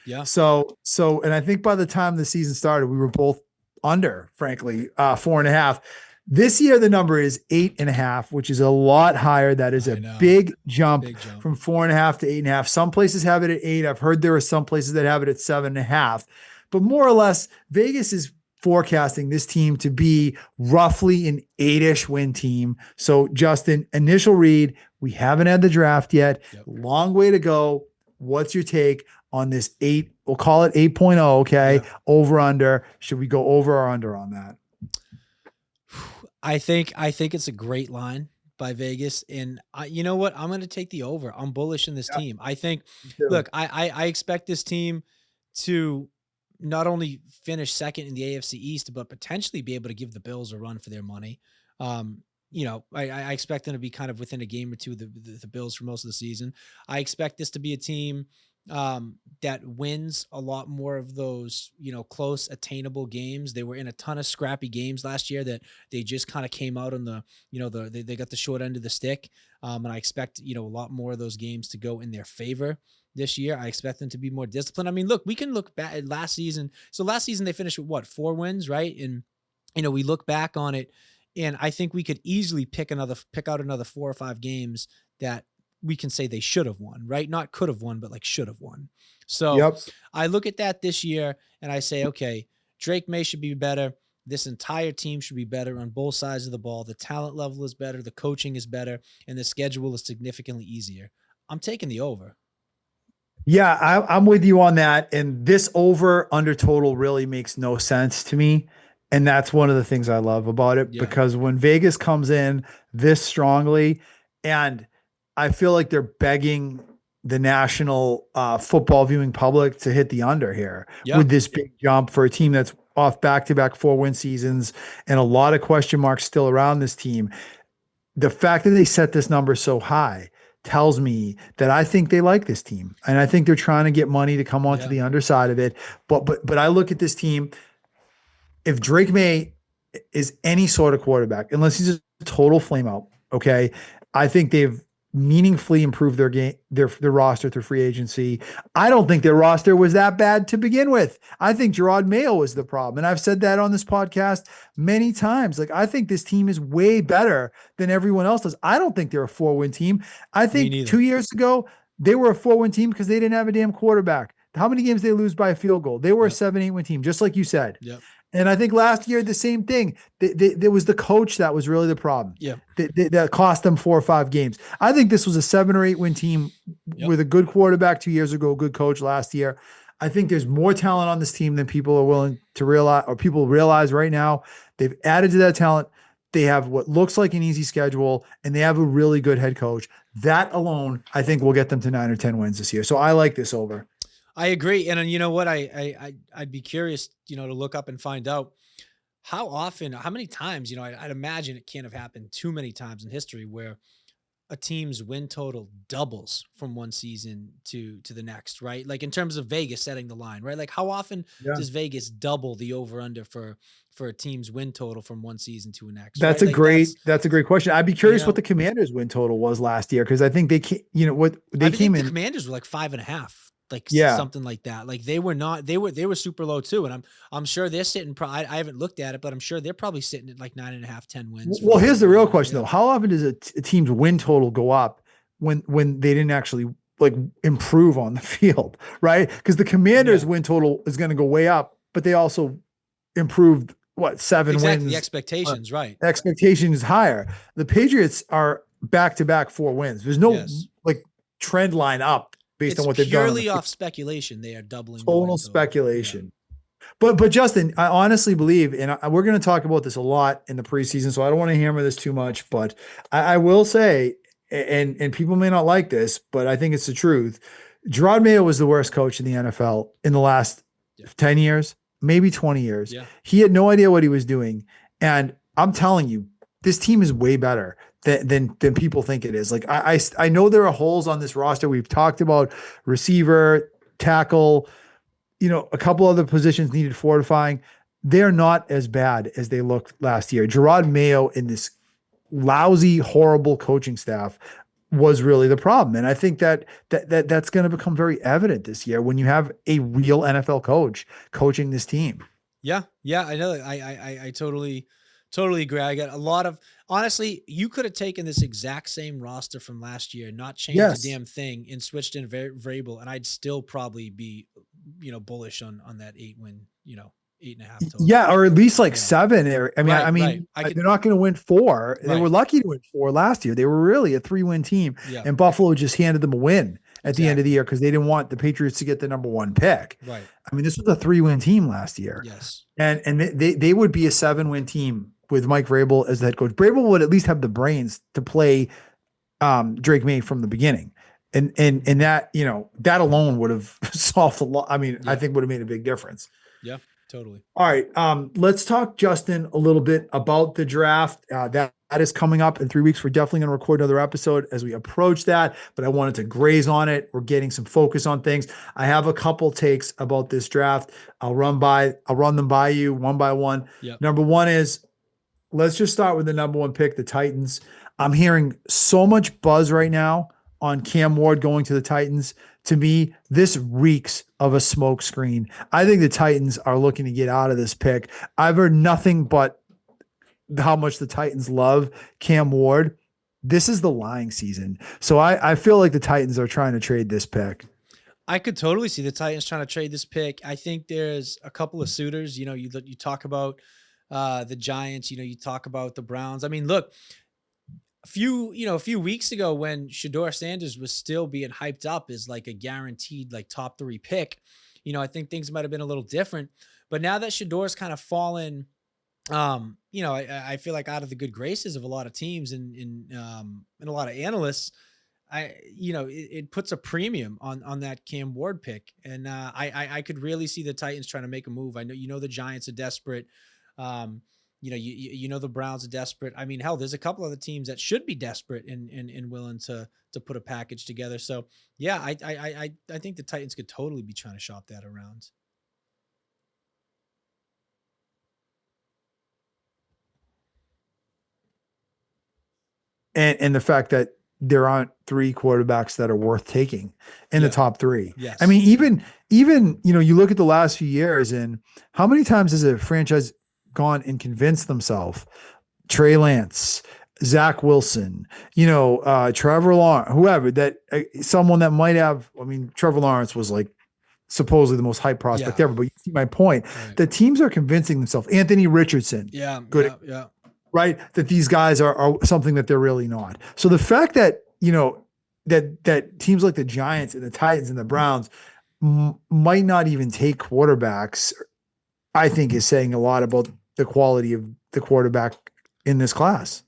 Yeah. And I think by the time the season started, we were both under, frankly, 4.5. This year, the number is 8.5, which is a lot higher. That is a big jump from 4.5 to 8.5. Some places have it at 8. I've heard there are some places that have it at 7.5, but more or less Vegas is forecasting this team to be roughly an 8-ish win team. So Justin, initial read, we haven't had the draft yet. Yep. Long way to go. What's your take on this 8? We'll call it 8.0. Okay. Yeah. Over under. Should we go over or under on that? I think it's a great line by Vegas. And you know what? I'm going to take the over. I'm bullish in this team. I think, look, I expect this team to not only finish second in the AFC East, but potentially be able to give the Bills a run for their money. I expect them to be kind of within a game or two of the Bills for most of the season. I expect this to be a team that wins a lot more of those, close, attainable games. They were in a ton of scrappy games last year that they just kind of came out on they got the short end of the stick. And I expect, a lot more of those games to go in their favor this year. I expect them to be more disciplined. I mean, look, we can look back at last season. So last season they finished with 4 wins, right? And, we look back on it and I think we could easily pick out another 4 or 5 games that we can say they should have won, right? Not could have won, but like should have won. So Yep. I look at that this year and I say, okay, Drake May should be better. This entire team should be better on both sides of the ball. The talent level is better. The coaching is better. And the schedule is significantly easier. I'm taking the over. Yeah, I'm with you on that. And this over under total really makes no sense to me. And that's one of the things I love about it because when Vegas comes in this strongly, and I feel like they're begging the national football viewing public to hit the under here with this big jump for a team that's off back-to-back 4-win seasons and a lot of question marks still around this team. The fact that they set this number so high tells me that I think they like this team. And I think they're trying to get money to come onto the underside of it. But I look at this team. If Drake May is any sort of quarterback, unless he's a total flame out, okay, I think they've meaningfully improved their game, their roster through free agency. I don't think their roster was that bad to begin with. I think Gerard Mayo was the problem. And I've said that on this podcast many times. Like, I think this team is way better than everyone else does. I don't think they're a 4-win team. I think 2 years ago, they were a 4-win team because they didn't have a damn quarterback. How many games they lose by a field goal? They were a 7-8 win team, just like you said. Yep. And I think last year, the same thing. There was the coach that was really the problem. Yeah. That cost them 4 or 5 games. I think this was a 7 or 8 win team with a good quarterback 2 years ago, a good coach last year. I think there's more talent on this team than people are willing to realize, or people realize right now. They've added to that talent. They have what looks like an easy schedule, and they have a really good head coach. That alone, I think, will get them to 9 or 10 wins this year. So I like this over. I agree. And you know what? I'd be curious, to look up and find out how often, how many times, I'd imagine it can't have happened too many times in history where a team's win total doubles from one season to the next, right? Like in terms of Vegas setting the line, right? Like how often Yeah. does Vegas double the over under for a team's win total from one season to the next, That's right? a Like great that's a great question. I'd be you curious what know, the Commanders win total was last year because I think what I they came think the in. Commanders were like 5.5, like Yeah. something like that. Like they were not, they were super low too. And I'm sure they're sitting, I haven't looked at it, but I'm sure they're probably sitting at like 9.5, 10 wins for Well, the here's the over real under. question Yeah. though. How often does a team's win total go up when they didn't actually like improve on the field, right? Because the Commanders Yeah. win total is going to go way up, but they also improved what 7 Exactly. The wins. Uh, expectations, right. Expectation is higher. The Patriots are back to back 4 wins. There's no Yes. like trend line up based on It's what they've done on the purely field. off speculation. They are doubling the Total win total. Yeah. speculation. But Justin, I honestly believe, and we're going to talk about this a lot in the preseason, so I don't want to hammer this too much. But I will say, and people may not like this, but I think it's the truth. Gerard Mayo was the worst coach in the NFL in the last Yeah. 10 years, maybe 20 years. Yeah. He had no idea what he was doing, and I'm telling you, this team is way better than people think it is. Like I know there are holes on this roster. We've talked about receiver, tackle, a couple other positions needed fortifying. They're not as bad as they looked last year. Gerard Mayo and this lousy, horrible coaching staff was really the problem. And I think that's going to become very evident this year when you have a real NFL coach coaching this team. Yeah. Yeah. I know. I totally agree. I got a lot of, honestly, you could have taken this exact same roster from last year, not changed a Yes. damn thing and switched in variable. And I'd still probably be, bullish on that 8 win, 8.5 total. Yeah, or at least like Yeah. 7. I mean, Right. I Right. mean, they're not going to win 4. They were Right. lucky to win 4 last year. They were really a 3-win team, Yeah. and Buffalo just handed them a win at the end of the Exactly. year because they didn't want the Patriots to get the number 1 pick. Right. I mean, this was a 3-win team last year, Yes. and they would be a 7-win team with Mike Vrabel as the head coach. Vrabel would at least have the brains to play Drake May from the beginning. And that, that alone would have solved a lot. I mean, Yeah. I think would have made a big difference. Yeah. Totally. All right. Let's talk, Justin, a little bit about the draft. That is coming up in 3 weeks. We're definitely going to record another episode as we approach that, but I wanted to graze on it. We're getting some focus on things. I have a couple takes about this draft. I'll run them by you one by one. Yep. Number one is, let's just start with the number 1 pick, the Titans. I'm hearing so much buzz right now on Cam Ward going to the Titans. To me, this reeks of a smoke screen. I think the Titans are looking to get out of this pick. I've heard nothing but how much the Titans love Cam Ward. This is the lying season. So I feel like the Titans are trying to trade this pick. I could totally see the Titans trying to trade this pick. I think there's a couple of suitors. You talk about the Giants. You talk about the Browns. I mean, look, a few weeks ago when Shedeur Sanders was still being hyped up as like a guaranteed like top 3 pick, I think things might have been a little different. But now that Shedor's kind of fallen, I feel like out of the good graces of a lot of teams and a lot of analysts, it puts a premium on that Cam Ward pick. And I could really see the Titans trying to make a move. I know, the Giants are desperate. The Browns are desperate. I mean, hell, there's a couple other teams that should be desperate and willing to put a package together. So yeah, I think the Titans could totally be trying to shop that around. And the fact that there aren't 3 quarterbacks that are worth taking in the Yeah. top 3. Yes. I mean, even, you look at the last few years and how many times has a franchise gone and convinced themselves, Trey Lance, Zach Wilson, Trevor Lawrence, whoever, that someone that might have, I mean, Trevor Lawrence was like supposedly the most hype prospect Yeah. ever, but you see my point. Right. The teams are convincing themselves. Anthony Richardson, Yeah. good. Yeah. Right? That these guys are something that they're really not. So the fact that, that teams like the Giants and the Titans and the Browns might not even take quarterbacks, I think is saying a lot about the quality of the quarterback, in this class.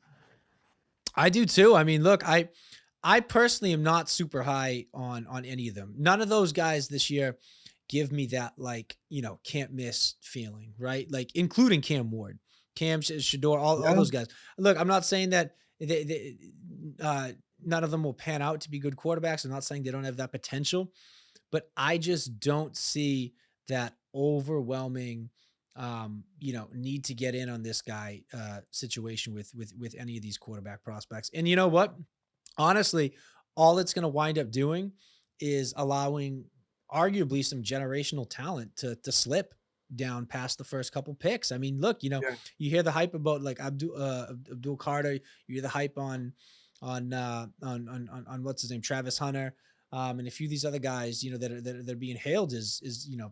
I do too. I mean, look, I personally am not super high on any of them. None of those guys this year give me that, like, can't miss feeling, right? Like, including Cam Ward, Shador, all Yeah. those guys. Look, I'm not saying that uh, none of them will pan out to be good quarterbacks. I'm not saying they don't have that potential, but I just don't see that overwhelming need to get in on this guy situation with any of these quarterback prospects. And you know what? Honestly, all it's going to wind up doing is allowing arguably some generational talent to slip down past the first couple picks. I mean, look, Yeah. you hear the hype about like Abdul Carter, you hear the hype on what's his name, Travis Hunter, and a few of these other guys, that are being hailed as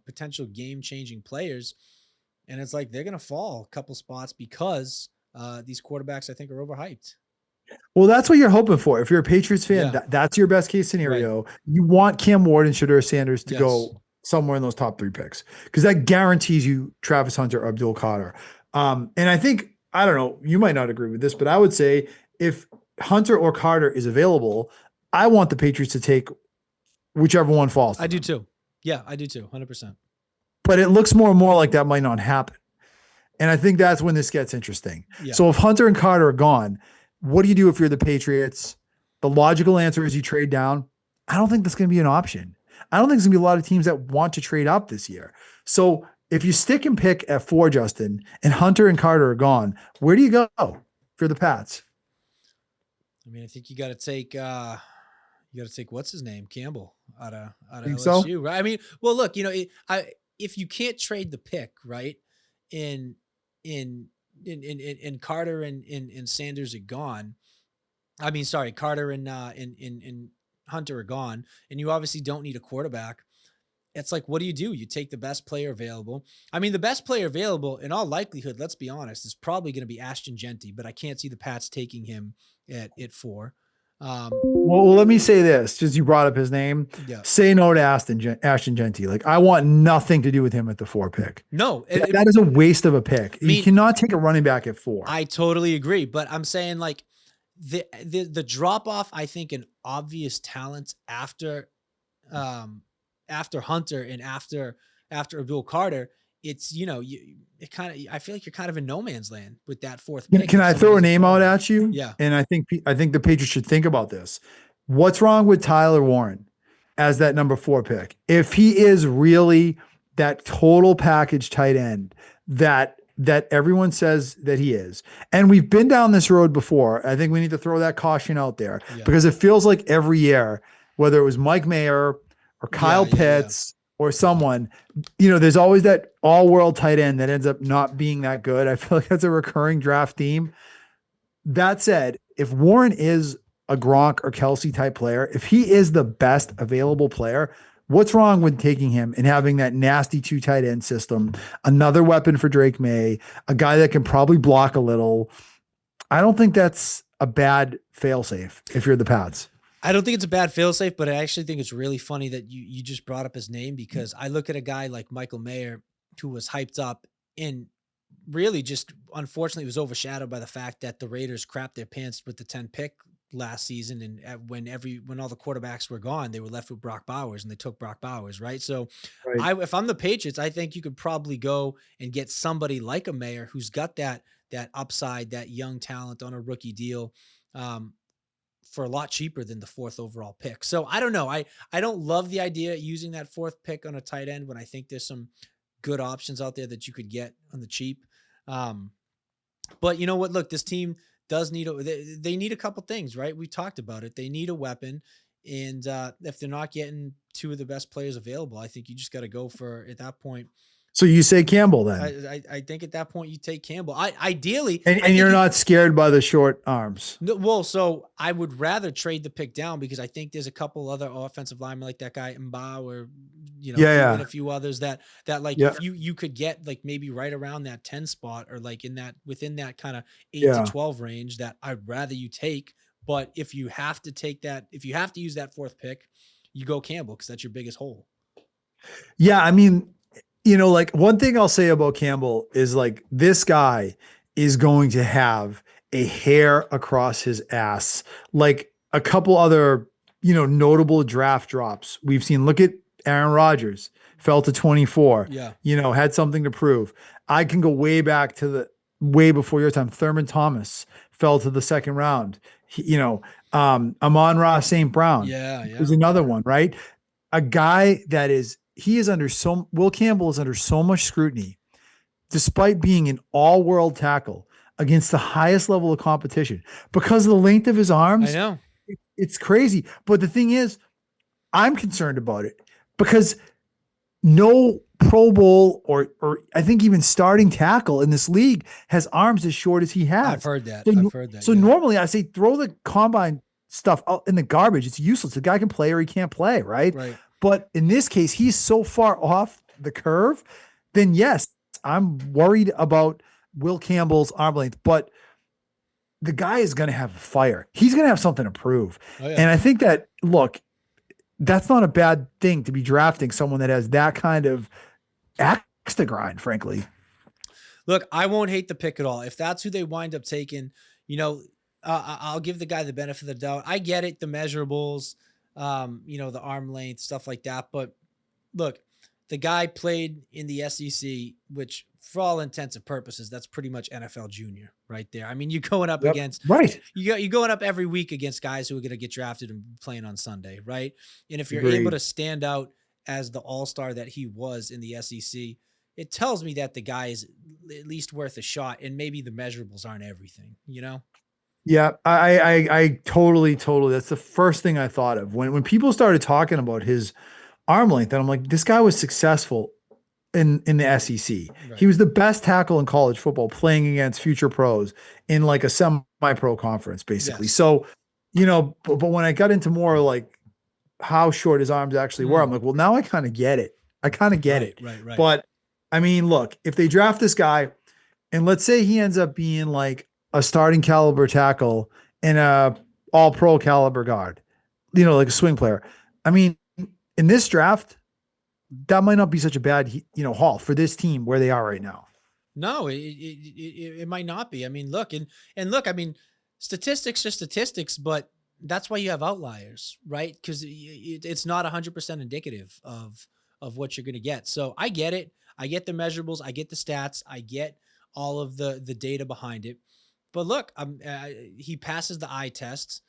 potential game changing players, and it's like they're gonna fall a couple spots because these quarterbacks I think are overhyped. Well, that's what you're hoping for. If you're a Patriots fan, Yeah. that's your best case Right. scenario. You want Cam Ward and Shador Sanders to Yes. go somewhere in those top 3 picks because that guarantees you Travis Hunter or Abdul Carter. And I think, I don't know, you might not agree with this, but I would say if Hunter or Carter is available, I want the Patriots to take whichever one falls. I do too. Yeah, I do too. 100%. But it looks more and more like that might not happen. And I think that's when this gets interesting. Yeah. So if Hunter and Carter are gone, what do you do if you're the Patriots? The logical answer is you trade down. I don't think that's going to be an option. I don't think there's going to be a lot of teams that want to trade up this year. So if you stick and pick at 4, Justin, and Hunter and Carter are gone, where do you go for the Pats? I mean, I think you got to take what's his name, Campbell, out of Think LSU, so? right? I mean, well, look, if you can't trade the pick, right, in in Carter and Sanders are gone. I mean, sorry, Carter and Hunter are gone, and you obviously don't need a quarterback. It's like, what do? You take the best player available. I mean, the best player available, in all likelihood, let's be honest, is probably going to be Ashton Genty, but I can't see the Pats taking him at 4. Well, let me say this, just you brought up his name. Yeah. Say no to Ashton Genty. Like, I want nothing to do with him at the 4 pick. No, that is a waste of a pick. You cannot take a running back at 4. I totally agree, but I'm saying like the drop off, I think, in obvious talents after Hunter and after Abdul Carter, it's I feel like you're kind of in no man's land with that 4th pick. Can I throw a name out at you? Yeah. And I think the Patriots should think about this. What's wrong with Tyler Warren as that number 4 pick? If he is really that total package tight end that everyone says that he is, and we've been down this road before, I think we need to throw that caution out there because it feels like every year, whether it was Mike Mayer or Kyle Pitts or someone, there's always that all-world tight end that ends up not being that good. I feel like that's a recurring draft theme. That said, if Warren is a Gronk or Kelsey type player, if he is the best available player, what's wrong with taking him and having that nasty 2 tight end system, another weapon for Drake May, a guy that can probably block a little? I don't think that's a bad fail-safe if you're the Pats. I don't think it's a bad fail-safe, but I actually think it's really funny that you just brought up his name because I look at a guy like Michael Mayer who was hyped up and really just unfortunately was overshadowed by the fact that the Raiders crapped their pants with the 10 pick last season. And when all the quarterbacks were gone, they were left with Brock Bowers and they took Brock Bowers. Right. So if I'm the Patriots, I think you could probably go and get somebody like a Mayer who's got that upside, that young talent on a rookie deal, for a lot cheaper than the 4th overall pick. So I don't know. I don't love the idea of using that 4th pick on a tight end when I think there's some good options out there that you could get on the cheap. But you know what? Look, this team does need they need a couple things, right? We talked about it. They need a weapon. And if they're not getting 2 of the best players available, I think you just got to go for, at that point. So you say Campbell then? I think at that point you take Campbell. Ideally, and you're not scared by the short arms. No, well, so I would rather trade the pick down because I think there's a couple other offensive linemen like that guy Mbah or and a few others that like if you could get like maybe right around that 10 spot or like within that kind of 8 to 12 range that I'd rather you take. But if you have to use that 4th pick, you go Campbell because that's your biggest hole. Yeah, I mean, like one thing I'll say about Campbell is like this guy is going to have a hair across his ass. Like a couple other, notable draft drops we've seen. Look at Aaron Rodgers, fell to 24, Yeah. had something to prove. I can go way back to the way before your time. Thurman Thomas fell to the second round. Amon-Ra St. Brown Yeah. is Yeah. another one, right? A guy Will Campbell is under so much scrutiny, despite being an all-world tackle against the highest level of competition because of the length of his I arms. know. It's crazy. But the thing is, I'm concerned about it because no Pro Bowl or I think even starting tackle in this league has arms as short as he has. I've heard that. So, I've heard that. so Yeah. normally I say throw the combine stuff out in the garbage. It's useless. The guy can play or he can't play, right? Right. But in this case, he's so far off the curve, then yes, I'm worried about Will Campbell's arm length, but the guy is going to have a fire. He's going to have something to prove. Oh, yeah. And I think that, look, that's not a bad thing to be drafting someone that has that kind of axe to grind, frankly. Look, I won't hate the pick at all. If that's who they wind up taking, I'll give the guy the benefit of the doubt. I get it, the measurables, the arm length, stuff like that. But look, the guy played in the SEC, which for all intents and purposes, that's pretty much NFL junior right there. I mean, you're going up against, right. You're going up every week against guys who are going to get drafted and playing on Sunday, right? And if you're Agreed. able to stand out as the all-star that he was in the SEC, it tells me that the guy is at least worth a shot, and maybe the measurables aren't everything, Yeah, I totally. That's the first thing I thought of when people started talking about his arm length, and I'm like, this guy was successful in the SEC. Right. He was the best tackle in college football, playing against future pros in like a semi-pro conference, basically. Yes. So, but when I got into more like how short his arms actually were, I'm like, well, now I kind of get it. Right. But I mean, look, if they draft this guy, and let's say he ends up being like a starting caliber tackle and a all pro caliber guard, like a swing player. I mean, in this draft, that might not be such a bad, haul for this team where they are right now. No, it might not be. I mean, look, I mean, statistics are statistics, but that's why you have outliers, right? Because it's not 100% indicative of what you're going to get. So I get it. I get the measurables. I get the stats. I get all of the data behind it. But look, he passes the eye test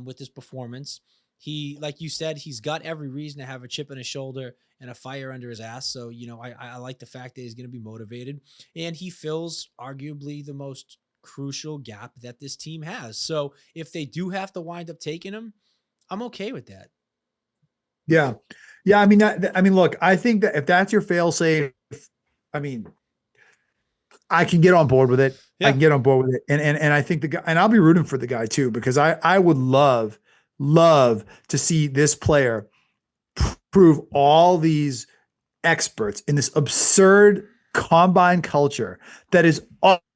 with his performance. He, like you said, he's got every reason to have a chip on his shoulder and a fire under his ass. So, I like the fact that he's going to be motivated, and he fills arguably the most crucial gap that this team has. So if they do have to wind up taking him, I'm okay with that. Yeah. Yeah. I mean, look, I think that if that's your fail safe, I mean, I can get on board with it. Yeah. I can get on board with it. And I think the guy, and I'll be rooting for the guy too, because I would love to see this player prove all these experts in this absurd combine culture that is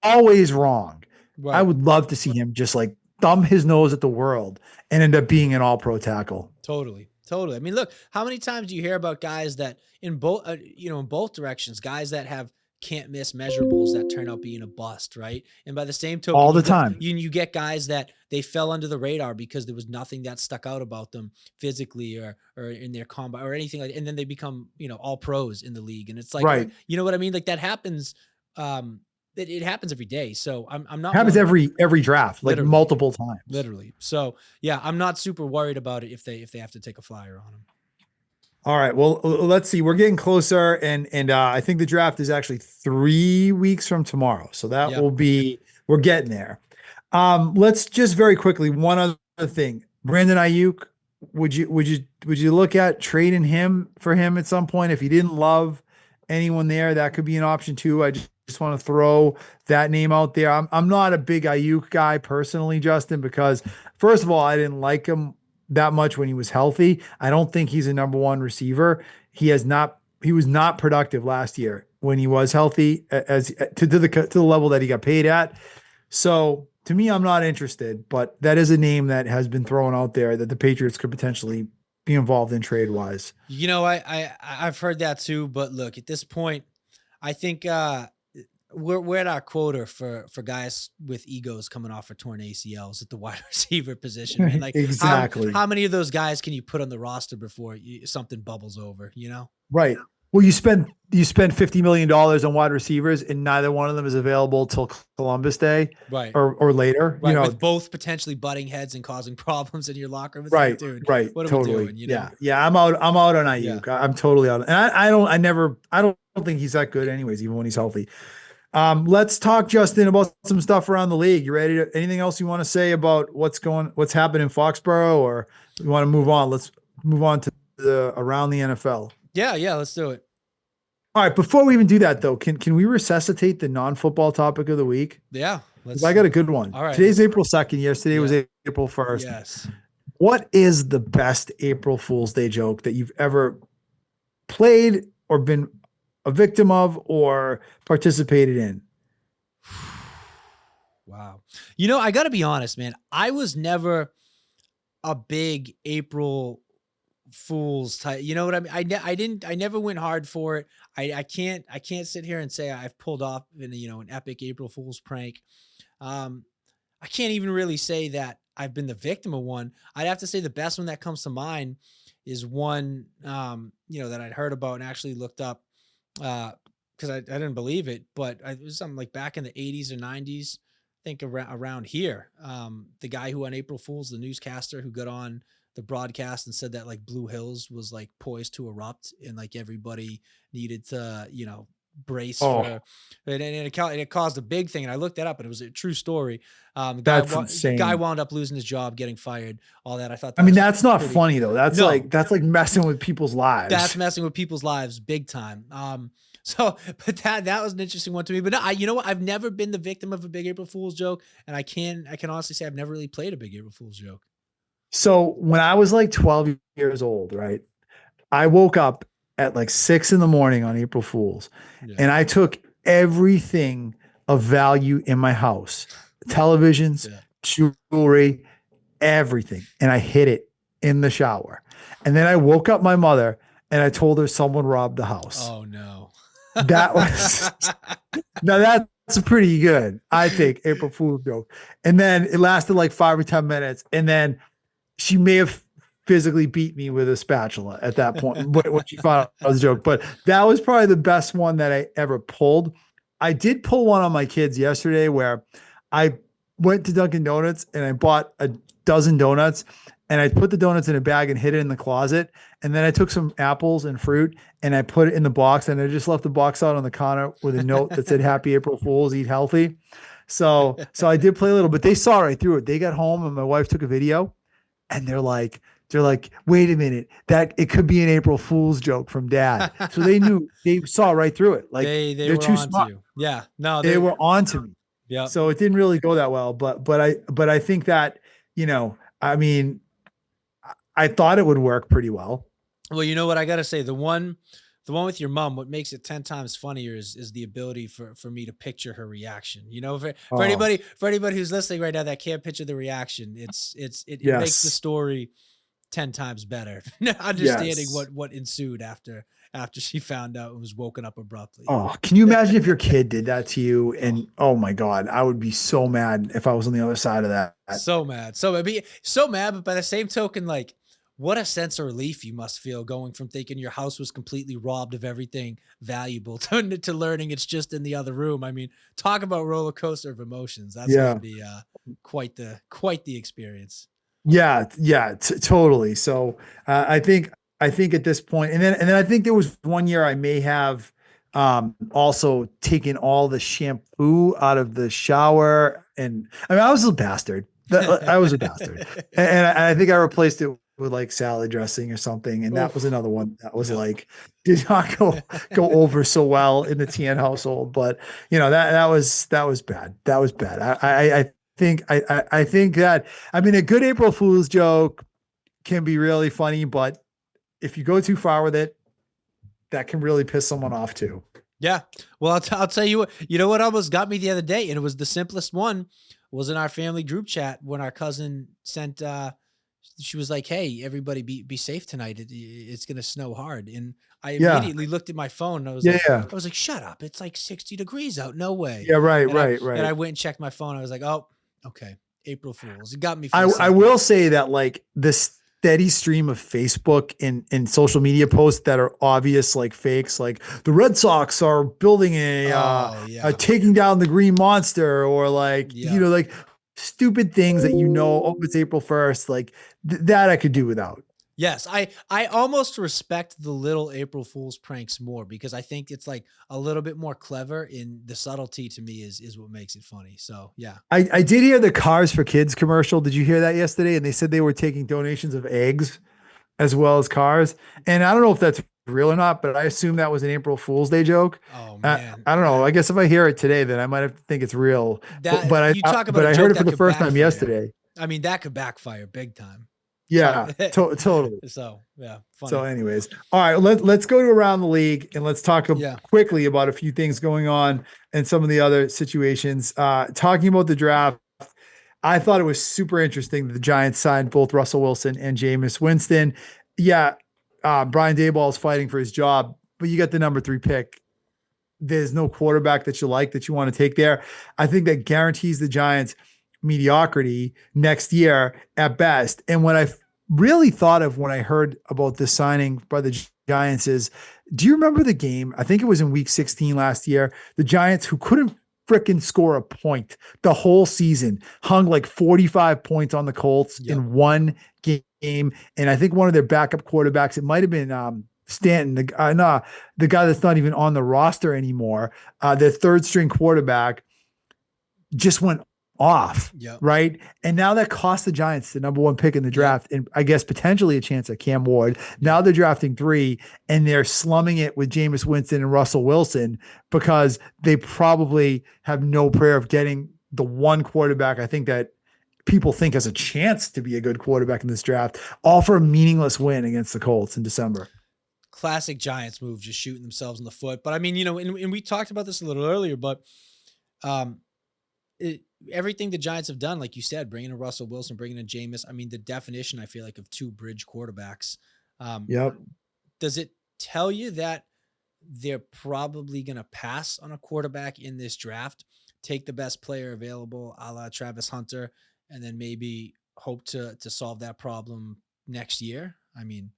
always wrong. Right. I would love to see him just like thumb his nose at the world and end up being an all-pro tackle. Totally. I mean, look, how many times do you hear about guys that in both directions, guys that have can't miss measurables that turn out being a bust, right? And by the same token, all the time, you get guys that they fell under the radar because there was nothing that stuck out about them physically or in their combine or anything like, and then they become, all pros in the league. And it's like, right. You know what I mean? Like that happens. It happens every day. So I'm not. It happens every draft, like literally, multiple times. Literally. So yeah, I'm not super worried about it if they have to take a flyer on him. All right. Well, let's see. We're getting closer, and I think the draft is actually 3 weeks from tomorrow. So that will be, we're getting there. Let's just very quickly, one other thing. Brandon Aiyuk, would you look at trading him for him at some point if you didn't love anyone there? That could be an option too. I just want to throw that name out there. I'm not a big Aiyuk guy personally, Justin, because first of all, I didn't like him that much when he was healthy. I don't think he's a number one receiver. He was not productive last year when he was healthy as to the level that he got paid at. So to me, I'm not interested, but that is a name that has been thrown out there that the Patriots could potentially be involved in trade wise. I've heard that too, but look, at this point, I think we're at our quota for guys with egos coming off of torn ACLs at the wide receiver position, man. Like Exactly. how many of those guys can you put on the roster before something bubbles over? You know? Right. Well, you spend $50 million on wide receivers, and neither one of them is available till Columbus Day Right. or later. Right. With both potentially butting heads and causing problems in your locker room. It's like, Right, dude, right, what are we totally. doing? You know? Yeah, yeah. I'm out on Yeah. Ayuk. I'm totally out. And I don't think he's that good, anyways, even when he's healthy. Let's talk, Justin, about some stuff around the league. You ready to? Anything else you want to say about what's happened in Foxborough, or you want to move on? Let's move on to the around the NFL. Yeah. Yeah. Let's do it. All right. Before we even do that, though, can we resuscitate the non-football topic of the week? Yeah. 'Cause I got a good one. All right. Today's April 2nd. Yesterday was Yeah. April 1st. Yes. What is the best April Fool's Day joke that you've ever played or been a victim of or participated in? Wow. You know, I got to be honest, man. I was never a big April Fools type. You know what I mean? I never went hard for it. I can't sit here and say I've pulled off an epic April Fool's prank. Um, I can't even really say that I've been the victim of one. I'd have to say the best one that comes to mind is one, that I'd heard about and actually looked up, because I didn't believe it, but it was something like back in the 80s or 90s, I think around here. The guy who on April Fools, the newscaster who got on the broadcast and said that like Blue Hills was like poised to erupt and like everybody needed to, brace Oh, for, and it caused a big thing. And I looked that up and it was a true story. The that's guy insane. wound up losing his job, getting fired, all that. I thought I that mean, was that's not pretty, funny though. no, That's like messing with people's that's lives. messing with people's lives big time. So, but that was an interesting one to me. But no, you know what? I've never been the victim of a big April Fool's joke, and I can honestly say I've never really played a big April Fool's joke. So when I was like 12 years old, right? I woke up at like 6 in the morning on April Fool's, Yeah. and I took everything of value in my house, televisions, Yeah. jewelry, everything, and I hid it in the shower. And then I woke up my mother and I told her someone robbed the house. Oh no. That was now that's pretty good, I think, April Fool's joke. And then it lasted like 5 or 10 minutes, and then she may have physically beat me with a spatula at that point when she found out it was a joke. But that was probably the best one that I ever pulled. I did pull one on my kids yesterday where I went to Dunkin' Donuts and I bought a dozen donuts, and I put the donuts in a bag and hid it in the closet. And then I took some apples and fruit and I put it in the box, and I just left the box out on the counter with a note that said "Happy April Fools, eat healthy." So I did play a little, but they saw right through it. They got home and my wife took a video, and they're like, wait a minute, that it could be an April Fool's joke from Dad. So they saw right through it. Like They they're were too on to smart. you. Yeah. No, They were on to me. yeah. So it didn't really go that well. But I think that, I mean, I thought it would work pretty well. Well, you know what I gotta say, the one with your mom, what makes it 10 times funnier is the ability for me to picture her reaction. You know, for Oh, anybody who's listening right now that can't picture the reaction, it makes the yes. story 10 times better. Understanding Yes. what ensued after she found out and was woken up abruptly. Oh, can you imagine if your kid did that to you? And oh my God, I would be so mad if I was on the other side of that. So mad. So mad, but by the same token, like, what a sense of relief you must feel going from thinking your house was completely robbed of everything valuable to learning it's just in the other room. I mean, talk about roller coaster of emotions. That's got to Yeah. be quite the experience. Yeah. Yeah. Totally. So I think at this point, and then I think there was one year I may have also taken all the shampoo out of the shower, and I mean I was a bastard. I was a bastard, and I think I replaced it with like salad dressing or something, and that was Oof. another one that was Yeah. like did not go over so well in the TN household. But that was bad. That was bad. I think that, I mean, a good April Fool's joke can be really funny, but if you go too far with it, that can really piss someone off too. Yeah. Well, I'll tell you what, you know what almost got me the other day, and it was the simplest one, was in our family group chat when our cousin sent she was like, "Hey, everybody, be safe tonight. It's gonna snow hard." And I Yeah. immediately looked at my phone and Yeah. Yeah. I was like, "Shut up! It's like 60 degrees out. No way." Yeah. Right. And I Right. and Right. I went and checked my phone. I was like, "Oh, okay, April Fools." It got me for a I second. will say that like the steady stream of Facebook and social media posts that are obvious like fakes, like the Red Sox are building Oh a yeah, taking down the Green Monster, or like yeah. like stupid things that oh, it's April 1st, like that I could do without. Yes, I almost respect the little April Fool's pranks more because I think it's like a little bit more clever, in the subtlety to me is what makes it funny. So yeah. I did hear the Cars for Kids commercial. Did you hear that yesterday? And they said they were taking donations of eggs as well as cars. And I don't know if that's real or not, but I assume that was an April Fool's Day joke. Oh man, I don't know. I guess if I hear it today, then I might have to think it's real. But that you talk about but a I heard joke it for that the could first time backfire. yesterday. I mean, that could backfire big time. So, Yeah, totally. so yeah, So, funny. anyways, all right, let's go to around the league and let's talk Yeah, quickly about a few things going on and some of the other situations. Talking about the draft, I thought it was super interesting that the Giants signed both Russell Wilson and Jameis Winston. Yeah, Brian Daboll is fighting for his job, but you got the number 3 pick. There's no quarterback that you like that you want to take there. I think that guarantees the Giants mediocrity next year at best. And what I really thought of when I heard about this signing by the Giants is, do you remember the game? I think it was in week 16 last year. The Giants, who couldn't freaking score a point the whole season, hung like 45 points on the Colts yep, in one game. And I think one of their backup quarterbacks, it might have been Stanton, the guy that's not even on the roster anymore, their third string quarterback, just went off, yep, right? And now that cost the Giants the number 1 pick in the yep, draft, and I guess potentially a chance at Cam Ward. Now yep. they're drafting 3, and they're slumming it with Jameis Winston and Russell Wilson because they probably have no prayer of getting the one quarterback I think that people think has a chance to be a good quarterback in this draft, all for a meaningless win against the Colts in December. Classic Giants move, just shooting themselves in the foot. But I mean, and we talked about this a little earlier, but um, it, everything the Giants have done, like you said, bringing in Russell Wilson, bringing in Jameis. I mean, the definition I feel like of 2 bridge quarterbacks. Um, Yep. does it tell you that they're probably going to pass on a quarterback in this draft, take the best player available, a la Travis Hunter, and then maybe hope to solve that problem next year? I mean,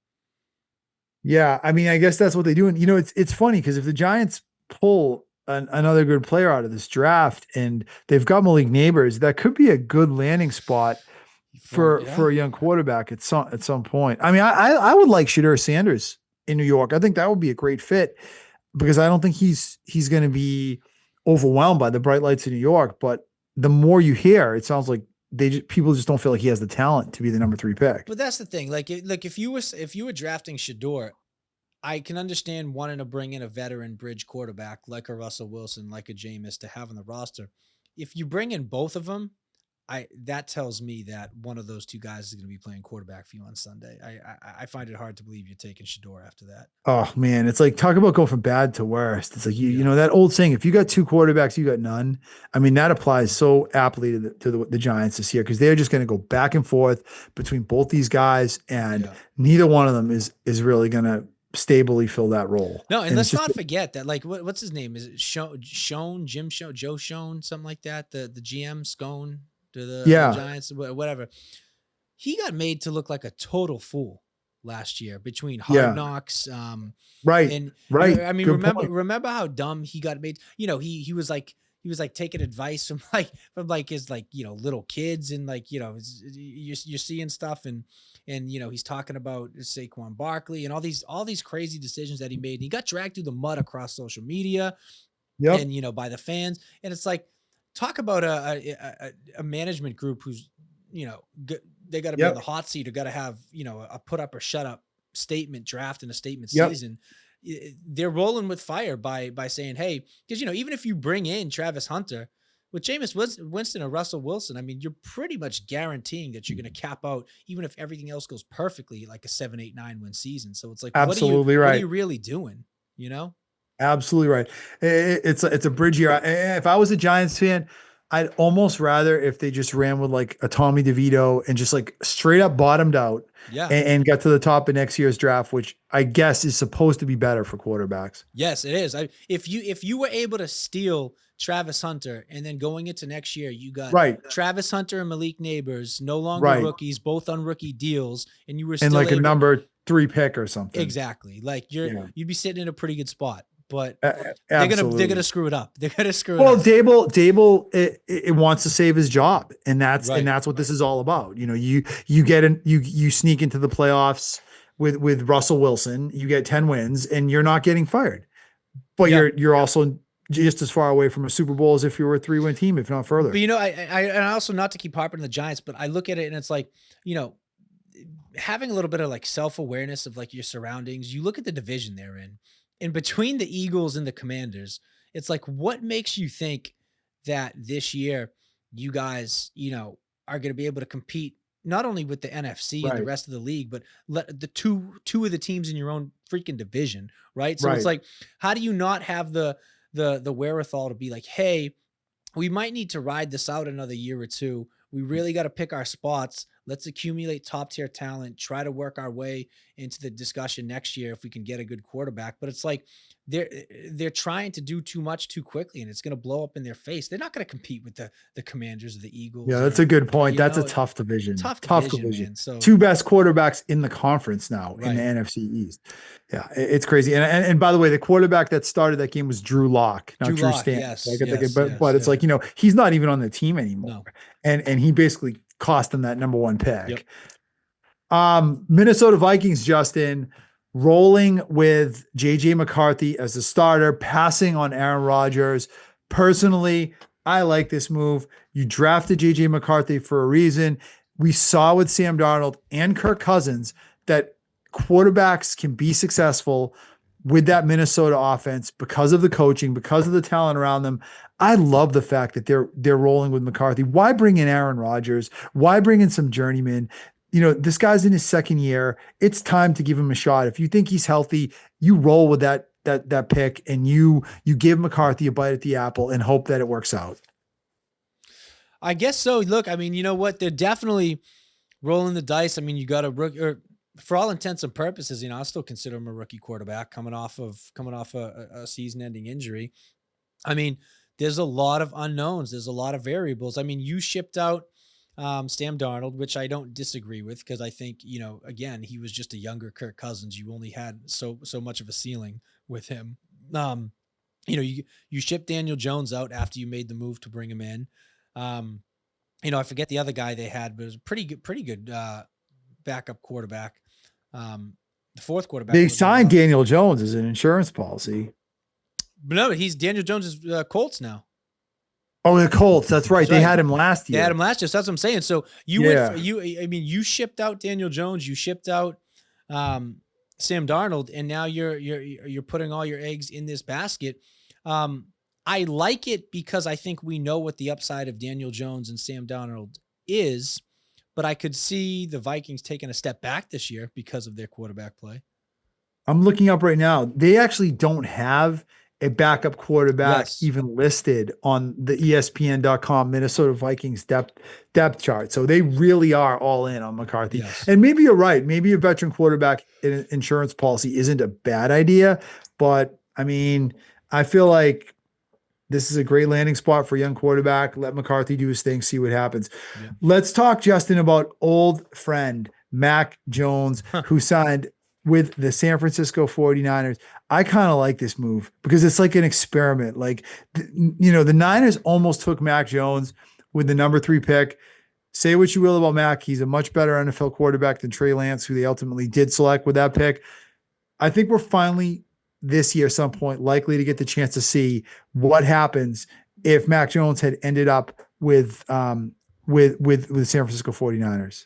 Yeah, I mean, I guess that's what they do. And it's funny because if the Giants pull another good player out of this draft and they've got Malik Neighbors, that could be a good landing spot yeah, for a young quarterback at some point. I mean, I would like Shadur Sanders in New York. I think that would be a great fit because I don't think he's going to be overwhelmed by the bright lights of New York. But the more you hear, it sounds like people just don't feel like he has the talent to be the number 3 pick. but that's the thing. Like, if you were drafting Shador, I can understand wanting to bring in a veteran bridge quarterback like a Russell Wilson, like a Jameis to have on the roster. If you bring in both of them, that tells me that one of those 2 guys is going to be playing quarterback for you on Sunday. I find it hard to believe you're taking Shador after that. Oh man, it's like talk about going from bad to worst. It's like you Yeah. know that old saying: if you got 2 quarterbacks, you got none. I mean, that applies so aptly to the Giants this year because they're just going to go back and forth between both these guys, and Yeah. neither one of them is really going to stably fill that role. No, and And it's let's just not forget that, like, what's his name? Is it Jim Schoen, Joe Schoen, something like that? The GM Scone to the yeah, Giants, whatever. He got made to look like a total fool last year between Hard yeah, Knocks. right, And right. I mean, Good point. remember how dumb he got made? He was like taking advice from like his like little kids, and like you're seeing stuff, and he's talking about Saquon Barkley and all these crazy decisions that he made. And he got dragged through the mud across social media Yep, and by the fans. And it's like, talk about a management group who's they got to be on the yep, hot seat, or got to have a put up or shut up statement draft and a statement yep. season. They're rolling with fire by saying, hey, because even if you bring in Travis Hunter with Jameis Winston or Russell Wilson, I mean, you're pretty much guaranteeing that you're going to cap out, even if everything else goes perfectly, like a 7, 8, 9 win season. So it's like, Absolutely what are right. you really doing? You know? Absolutely right. It's a bridge year. If I was a Giants fan, I'd almost rather if they just ran with like a Tommy DeVito and just like straight up bottomed out Yeah. and got to the top of next year's draft, which I guess is supposed to be better for quarterbacks. Yes, it is. If you were able to steal Travis Hunter and then going into next year, you got Right. Travis Hunter and Malik Neighbors, no longer Right. rookies, both on rookie deals, and you were And still like a able number 3 pick or something. exactly like Yeah. you'd be sitting in a pretty good spot. But they're Absolutely. gonna screw it up. They're gonna screw it Well, up. Dable, it wants to save his job, and that's Right. what this is all about. You know, you get in, you sneak into the playoffs with Russell Wilson, you get 10 wins, and you're not getting fired, but Yeah. you're also just as far away from a Super Bowl as if you were a 3-win team, if not further. But you know, and I also, not to keep harping on the Giants, but I look at it and it's like, you know, having a little bit of like self-awareness of like your surroundings. You look at the division they're in between the Eagles and the Commanders. It's like, what makes you think that this year you guys, you know, are going to be able to compete not only with the NFC and the Right. rest of the league, but let the two of the teams in your own freaking division, right? So it's Right. like, how do you not have the wherewithal to be like, hey, we might need to ride this out another year or two. We really got to pick our spots. Let's accumulate top tier talent, try to work our way into the discussion next year if we can get a good quarterback. But it's like they're trying to do too much too quickly, and it's going to blow up in their face. They're not going to compete with the Commanders or the Eagles. Yeah, that's a good point. you That's a know, tough division. tough Tough division, division. man. So Two best quarterbacks in the conference now in Right. the NFC East. Yeah, it's crazy. And by the way, the quarterback that started that game was Drew Lock, not Drew Drew Lock, Stanton. yes, but yes, but it's yes. like, you know, he's not even on the team anymore. No. And he basically cost them that number 1 pick. Yep. Minnesota Vikings, Justin, rolling with JJ McCarthy as the starter, passing on Aaron Rodgers. Personally, I like this move. You drafted JJ McCarthy for a reason. We saw with Sam Darnold and Kirk Cousins that quarterbacks can be successful with that Minnesota offense because of the coaching, because of the talent around them. I love the fact that they're rolling with McCarthy. Why bring in Aaron Rodgers? Why bring in some journeyman? You know, this guy's in his second year. It's time to give him a shot. If you think he's healthy, you roll with that pick and you give McCarthy a bite at the apple and hope that it works out. I guess so. Look, I mean, you know what? They're definitely rolling the dice. I mean, you got a rookie, or for all intents and purposes, you know, I still consider him a rookie quarterback coming off a season-ending injury. I mean, there's a lot of unknowns. There's a lot of variables. I mean, you shipped out Sam Darnold, which I don't disagree with, because I think, you know, again, he was just a younger Kirk Cousins. You only had so much of a ceiling with him. You know, you shipped Daniel Jones out after you made the move to bring him in. You know, I forget the other guy they had, but it was a pretty good backup quarterback. The fourth quarterback. They signed Daniel Jones as an insurance policy. But no, he's Daniel Jones's Colts now. Oh, the Colts. That's right. That's They right. had him last year. They had him last year. So that's what I'm saying. So you went I mean, you shipped out Daniel Jones, you shipped out Sam Darnold, and now you're putting all your eggs in this basket. I like it because I think we know what the upside of Daniel Jones and Sam Darnold is, but I could see the Vikings taking a step back this year because of their quarterback play. I'm looking up right now. They actually don't have a backup quarterback Yes. even listed on the ESPN.com Minnesota Vikings depth chart. So they really are all in on McCarthy. Yes. And maybe you're right. Maybe a veteran quarterback in an insurance policy isn't a bad idea. But I mean, I feel like this is a great landing spot for a young quarterback. Let McCarthy do his thing, see what happens. Yeah. Let's talk, Justin, about old friend Mac Jones, who signed with the San Francisco 49ers. I kind of like this move because it's like an experiment. Like, you know, the Niners almost took Mac Jones with the number 3 pick. Say what you will about Mac. He's a much better NFL quarterback than Trey Lance, who they ultimately did select with that pick. I think we're finally this year, some point, likely to get the chance to see what happens if Mac Jones had ended up with the San Francisco 49ers.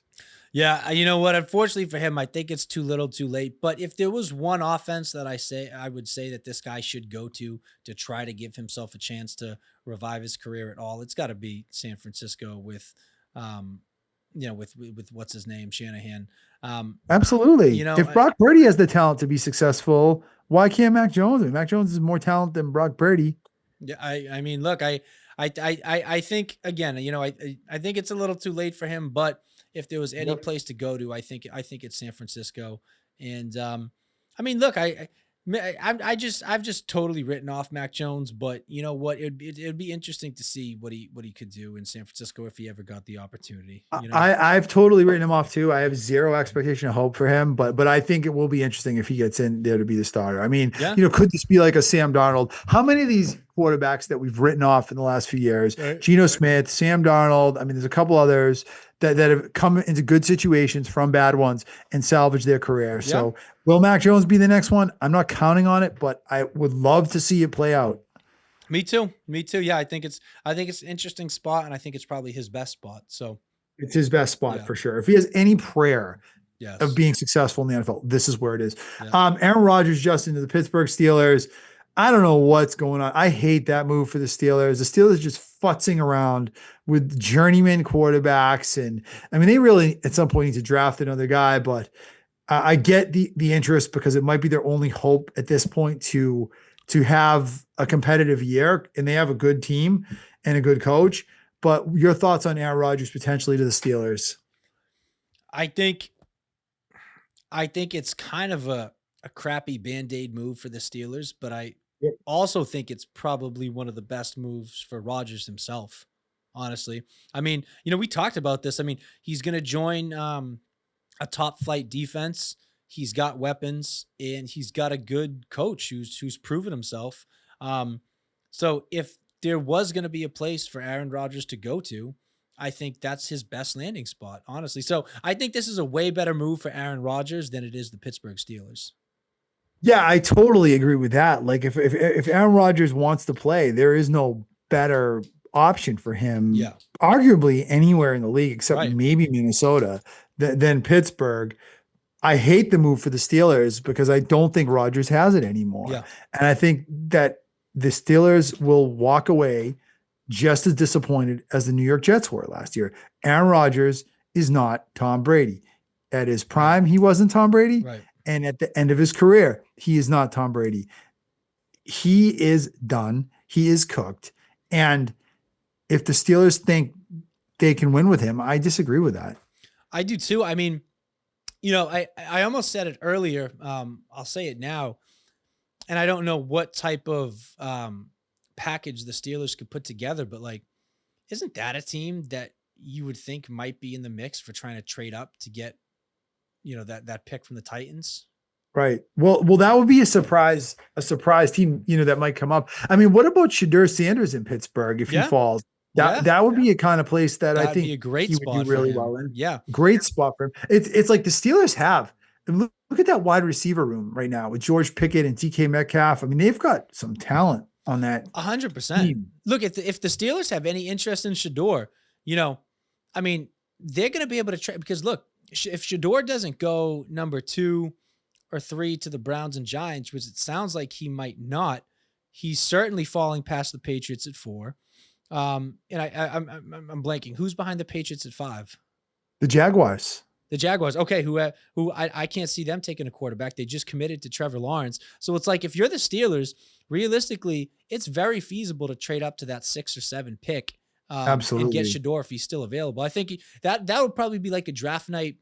Yeah, you know what? Unfortunately for him, I think it's too little, too late. But if there was one offense that I would say that this guy should go to try to give himself a chance to revive his career at all, it's got to be San Francisco with, you know, with what's his name, Shanahan. Absolutely. You know, if Brock Purdy has the talent to be successful, why can't Mac Jones? I mean, Mac Jones is more talented than Brock Purdy. Yeah, I mean, look, I I think again, I think it's a little too late for him, but if there was any Yep. place to go to, I think it's San Francisco. And I mean, look, I've just totally written off Mac Jones, but you know what? It'd be interesting to see what he could do in San Francisco if he ever got the opportunity. I've totally written him off too. I have zero expectation of hope for him, but I think it will be interesting if he gets in there to be the starter. I mean, Yeah. could this be like a Sam Darnold? How many of these quarterbacks that we've written off in the last few years, Right. Geno Smith, Sam Darnold, I mean, there's a couple others that have come into good situations from bad ones and salvaged their career. Yeah. So will Mac Jones be the next one? I'm not counting on it, but I would love to see it play out. Me too. Me too. Yeah, I think it's an interesting spot, and I think it's probably his best spot. So It's his best spot yeah. for sure. If he has any prayer of Yes. being successful in the NFL, this is where it is. Yeah. Aaron Rodgers just into the Pittsburgh Steelers. I don't know what's going on. I hate that move for the Steelers. The Steelers just futzing around with journeyman quarterbacks, and I mean, they really at some point need to draft another guy. But I get the interest because it might be their only hope at this point to have a competitive year, and they have a good team and a good coach. But your thoughts on Aaron Rodgers potentially to the Steelers? I think I think it's kind of a crappy band-aid move for the Steelers, but I Yep. also think it's probably one of the best moves for Rodgers himself, honestly. I mean, we talked about this. I mean, he's going to join a top flight defense. He's got weapons and he's got a good coach who's proven himself. Um, so if there was going to be a place for Aaron Rodgers to go to, I think that's his best landing spot, honestly. So I think this is a way better move for Aaron Rodgers than it is the Pittsburgh Steelers. Yeah, I totally agree with that. Like if Aaron Rodgers wants to play, there is no better option for him, Yeah, arguably anywhere in the league except right. maybe Minnesota than Pittsburgh. I hate the move for the Steelers because I don't think Rodgers has it anymore. Yeah, And I think that the Steelers will walk away just as disappointed as the New York Jets were last year. Aaron Rodgers is not Tom Brady. At his right, prime, he wasn't Tom Brady. right. And at the end of his career, he is not Tom Brady. He is done. He is cooked. And if the Steelers think they can win with him, I disagree with that. I do too. I mean, I almost said it earlier. I'll say it now, and I don't know what type of package the Steelers could put together, but like, isn't that a team that you would think might be in the mix for trying to trade up to get that pick from the Titans? Right. Well, that would be a surprise team, that might come up. I mean, what about Shadur Sanders in Pittsburgh if he Yeah, falls? That yeah, that would be a kind of place that I that'd be think a great he would do spot for really well him. in. Yeah, Great spot for him. It's like the Steelers have. And look at that wide receiver room right now with George Pickett and DK Metcalf. I mean, they've got some talent on that 100%. team. Look, if the Steelers have any interest in Shador, you know, I mean, they're going to be able to trade because look, if Shador doesn't go number 2 or 3 to the Browns and Giants, which it sounds like he might not, he's certainly falling past the Patriots at 4. And I'm blanking. Who's behind the Patriots at 5? The Jaguars. The Jaguars. Okay, who I can't see them taking a quarterback. They just committed to Trevor Lawrence. So it's like if you're the Steelers, realistically, it's very feasible to trade up to that 6 or 7 pick and get Absolutely. Shador if he's still available. I think that would probably be like a draft night.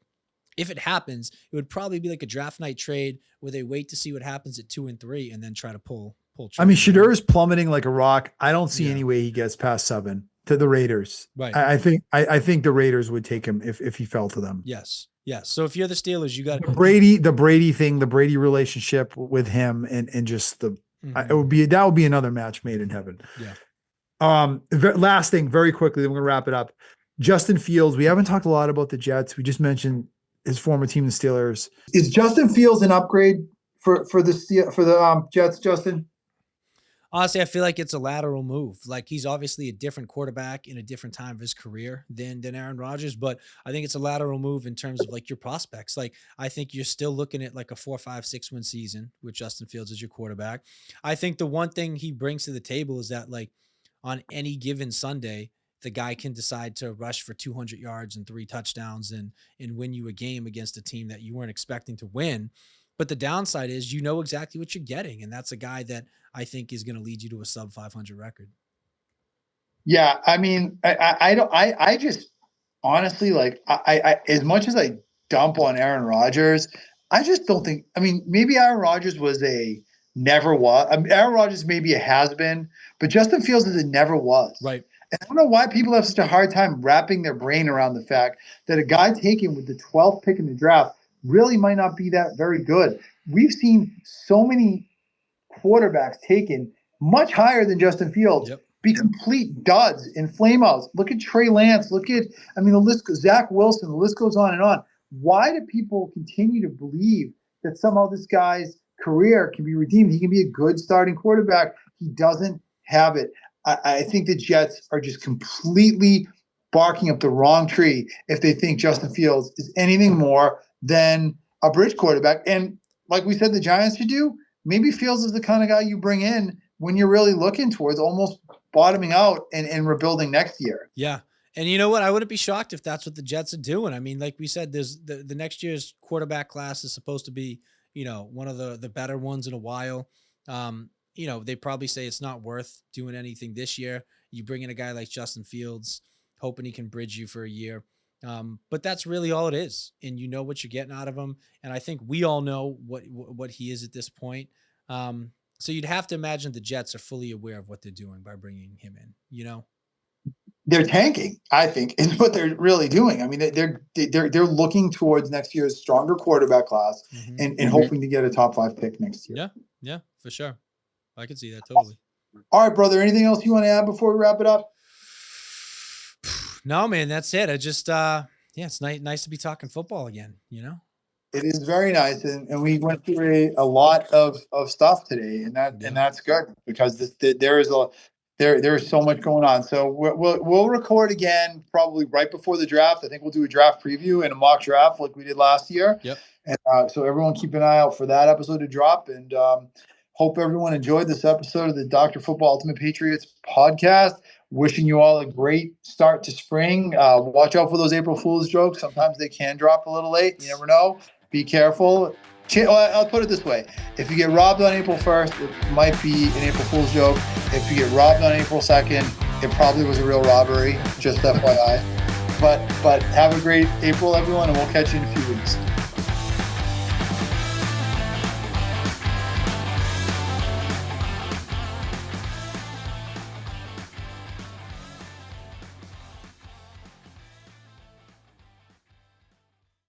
If it happens, it would probably be like a draft night trade where they wait to see what happens at 2 and 3 and then try to pull I mean, trigger. Shadur is plummeting like a rock. I don't see Yeah. any way he gets past 7 to the Raiders. Right. I think the Raiders would take him if he fell to them. Yes. Yes. So if you're the Steelers, you got The Brady thing, the Brady relationship with him, and just that would be another match made in heaven. Yeah. Last thing, very quickly, then we're gonna wrap it up. Justin Fields. We haven't talked a lot about the Jets. We just mentioned his former team, the Steelers. Is Justin Fields an upgrade for the Jets, Justin? Honestly, I feel like it's a lateral move. Like he's obviously a different quarterback in a different time of his career than Aaron Rodgers, but I think it's a lateral move in terms of like your prospects. Like I think you're still looking at like a 4, 5, 6 win season with Justin Fields as your quarterback. I think the one thing he brings to the table is that like on any given Sunday, the guy can decide to rush for 200 yards and 3 touchdowns and win you a game against a team that you weren't expecting to win. But the downside is you know exactly what you're getting, and that's a guy that I think is going to lead you to a sub 500 record. Yeah, I mean, I don't, I just honestly like, as much as I dump on Aaron Rodgers, I just don't think. I mean, maybe Aaron Rodgers was a never was. I mean, Aaron Rodgers maybe a has been, but Justin Fields is a never was. Right. And I don't know why people have such a hard time wrapping their brain around the fact that a guy taken with the 12th pick in the draft really might not be that very good. We've seen so many quarterbacks taken much higher than Justin Fields Yep. be complete duds and flameouts. Look at Trey Lance. Look at, I mean, the list, Zach Wilson, the list goes on and on. Why do people continue to believe that somehow this guy's career can be redeemed? He can be a good starting quarterback. He doesn't have it. I think the Jets are just completely barking up the wrong tree if they think Justin Fields is anything more than a bridge quarterback. And like we said, the Giants should do. Maybe Fields is the kind of guy you bring in when you're really looking towards almost bottoming out and rebuilding next year. Yeah. And you know what? I wouldn't be shocked if that's what the Jets are doing. I mean, like we said, there's the next year's quarterback class is supposed to be, one of the better ones in a while. They probably say it's not worth doing anything this year. You bring in a guy like Justin Fields, hoping he can bridge you for a year. But that's really all it is. And you know what you're getting out of him. And I think we all know what he is at this point. So you'd have to imagine the Jets are fully aware of what they're doing by bringing him in. They're tanking, I think, is what they're really doing. I mean, they're looking towards next year's stronger quarterback class and hoping to get a top 5 pick next year. Yeah, for sure. I can see that totally. All right, brother. Anything else you want to add before we wrap it up? No, man, that's it. I just, it's nice to be talking football again. It is very nice, and we went through a lot of stuff today, and that's good because there is so much going on. So we'll record again probably right before the draft. I think we'll do a draft preview and a mock draft like we did last year. Yep. And so everyone keep an eye out for that episode to drop. And hope everyone enjoyed this episode of the Dr. Football Ultimate Patriots podcast. Wishing you all a great start to spring. Watch out for those April Fool's jokes. Sometimes they can drop a little late. You never know. Be careful. I'll put it this way. If you get robbed on April 1st, it might be an April Fool's joke. If you get robbed on April 2nd, it probably was a real robbery, just FYI. But have a great April, everyone, and we'll catch you in a few weeks.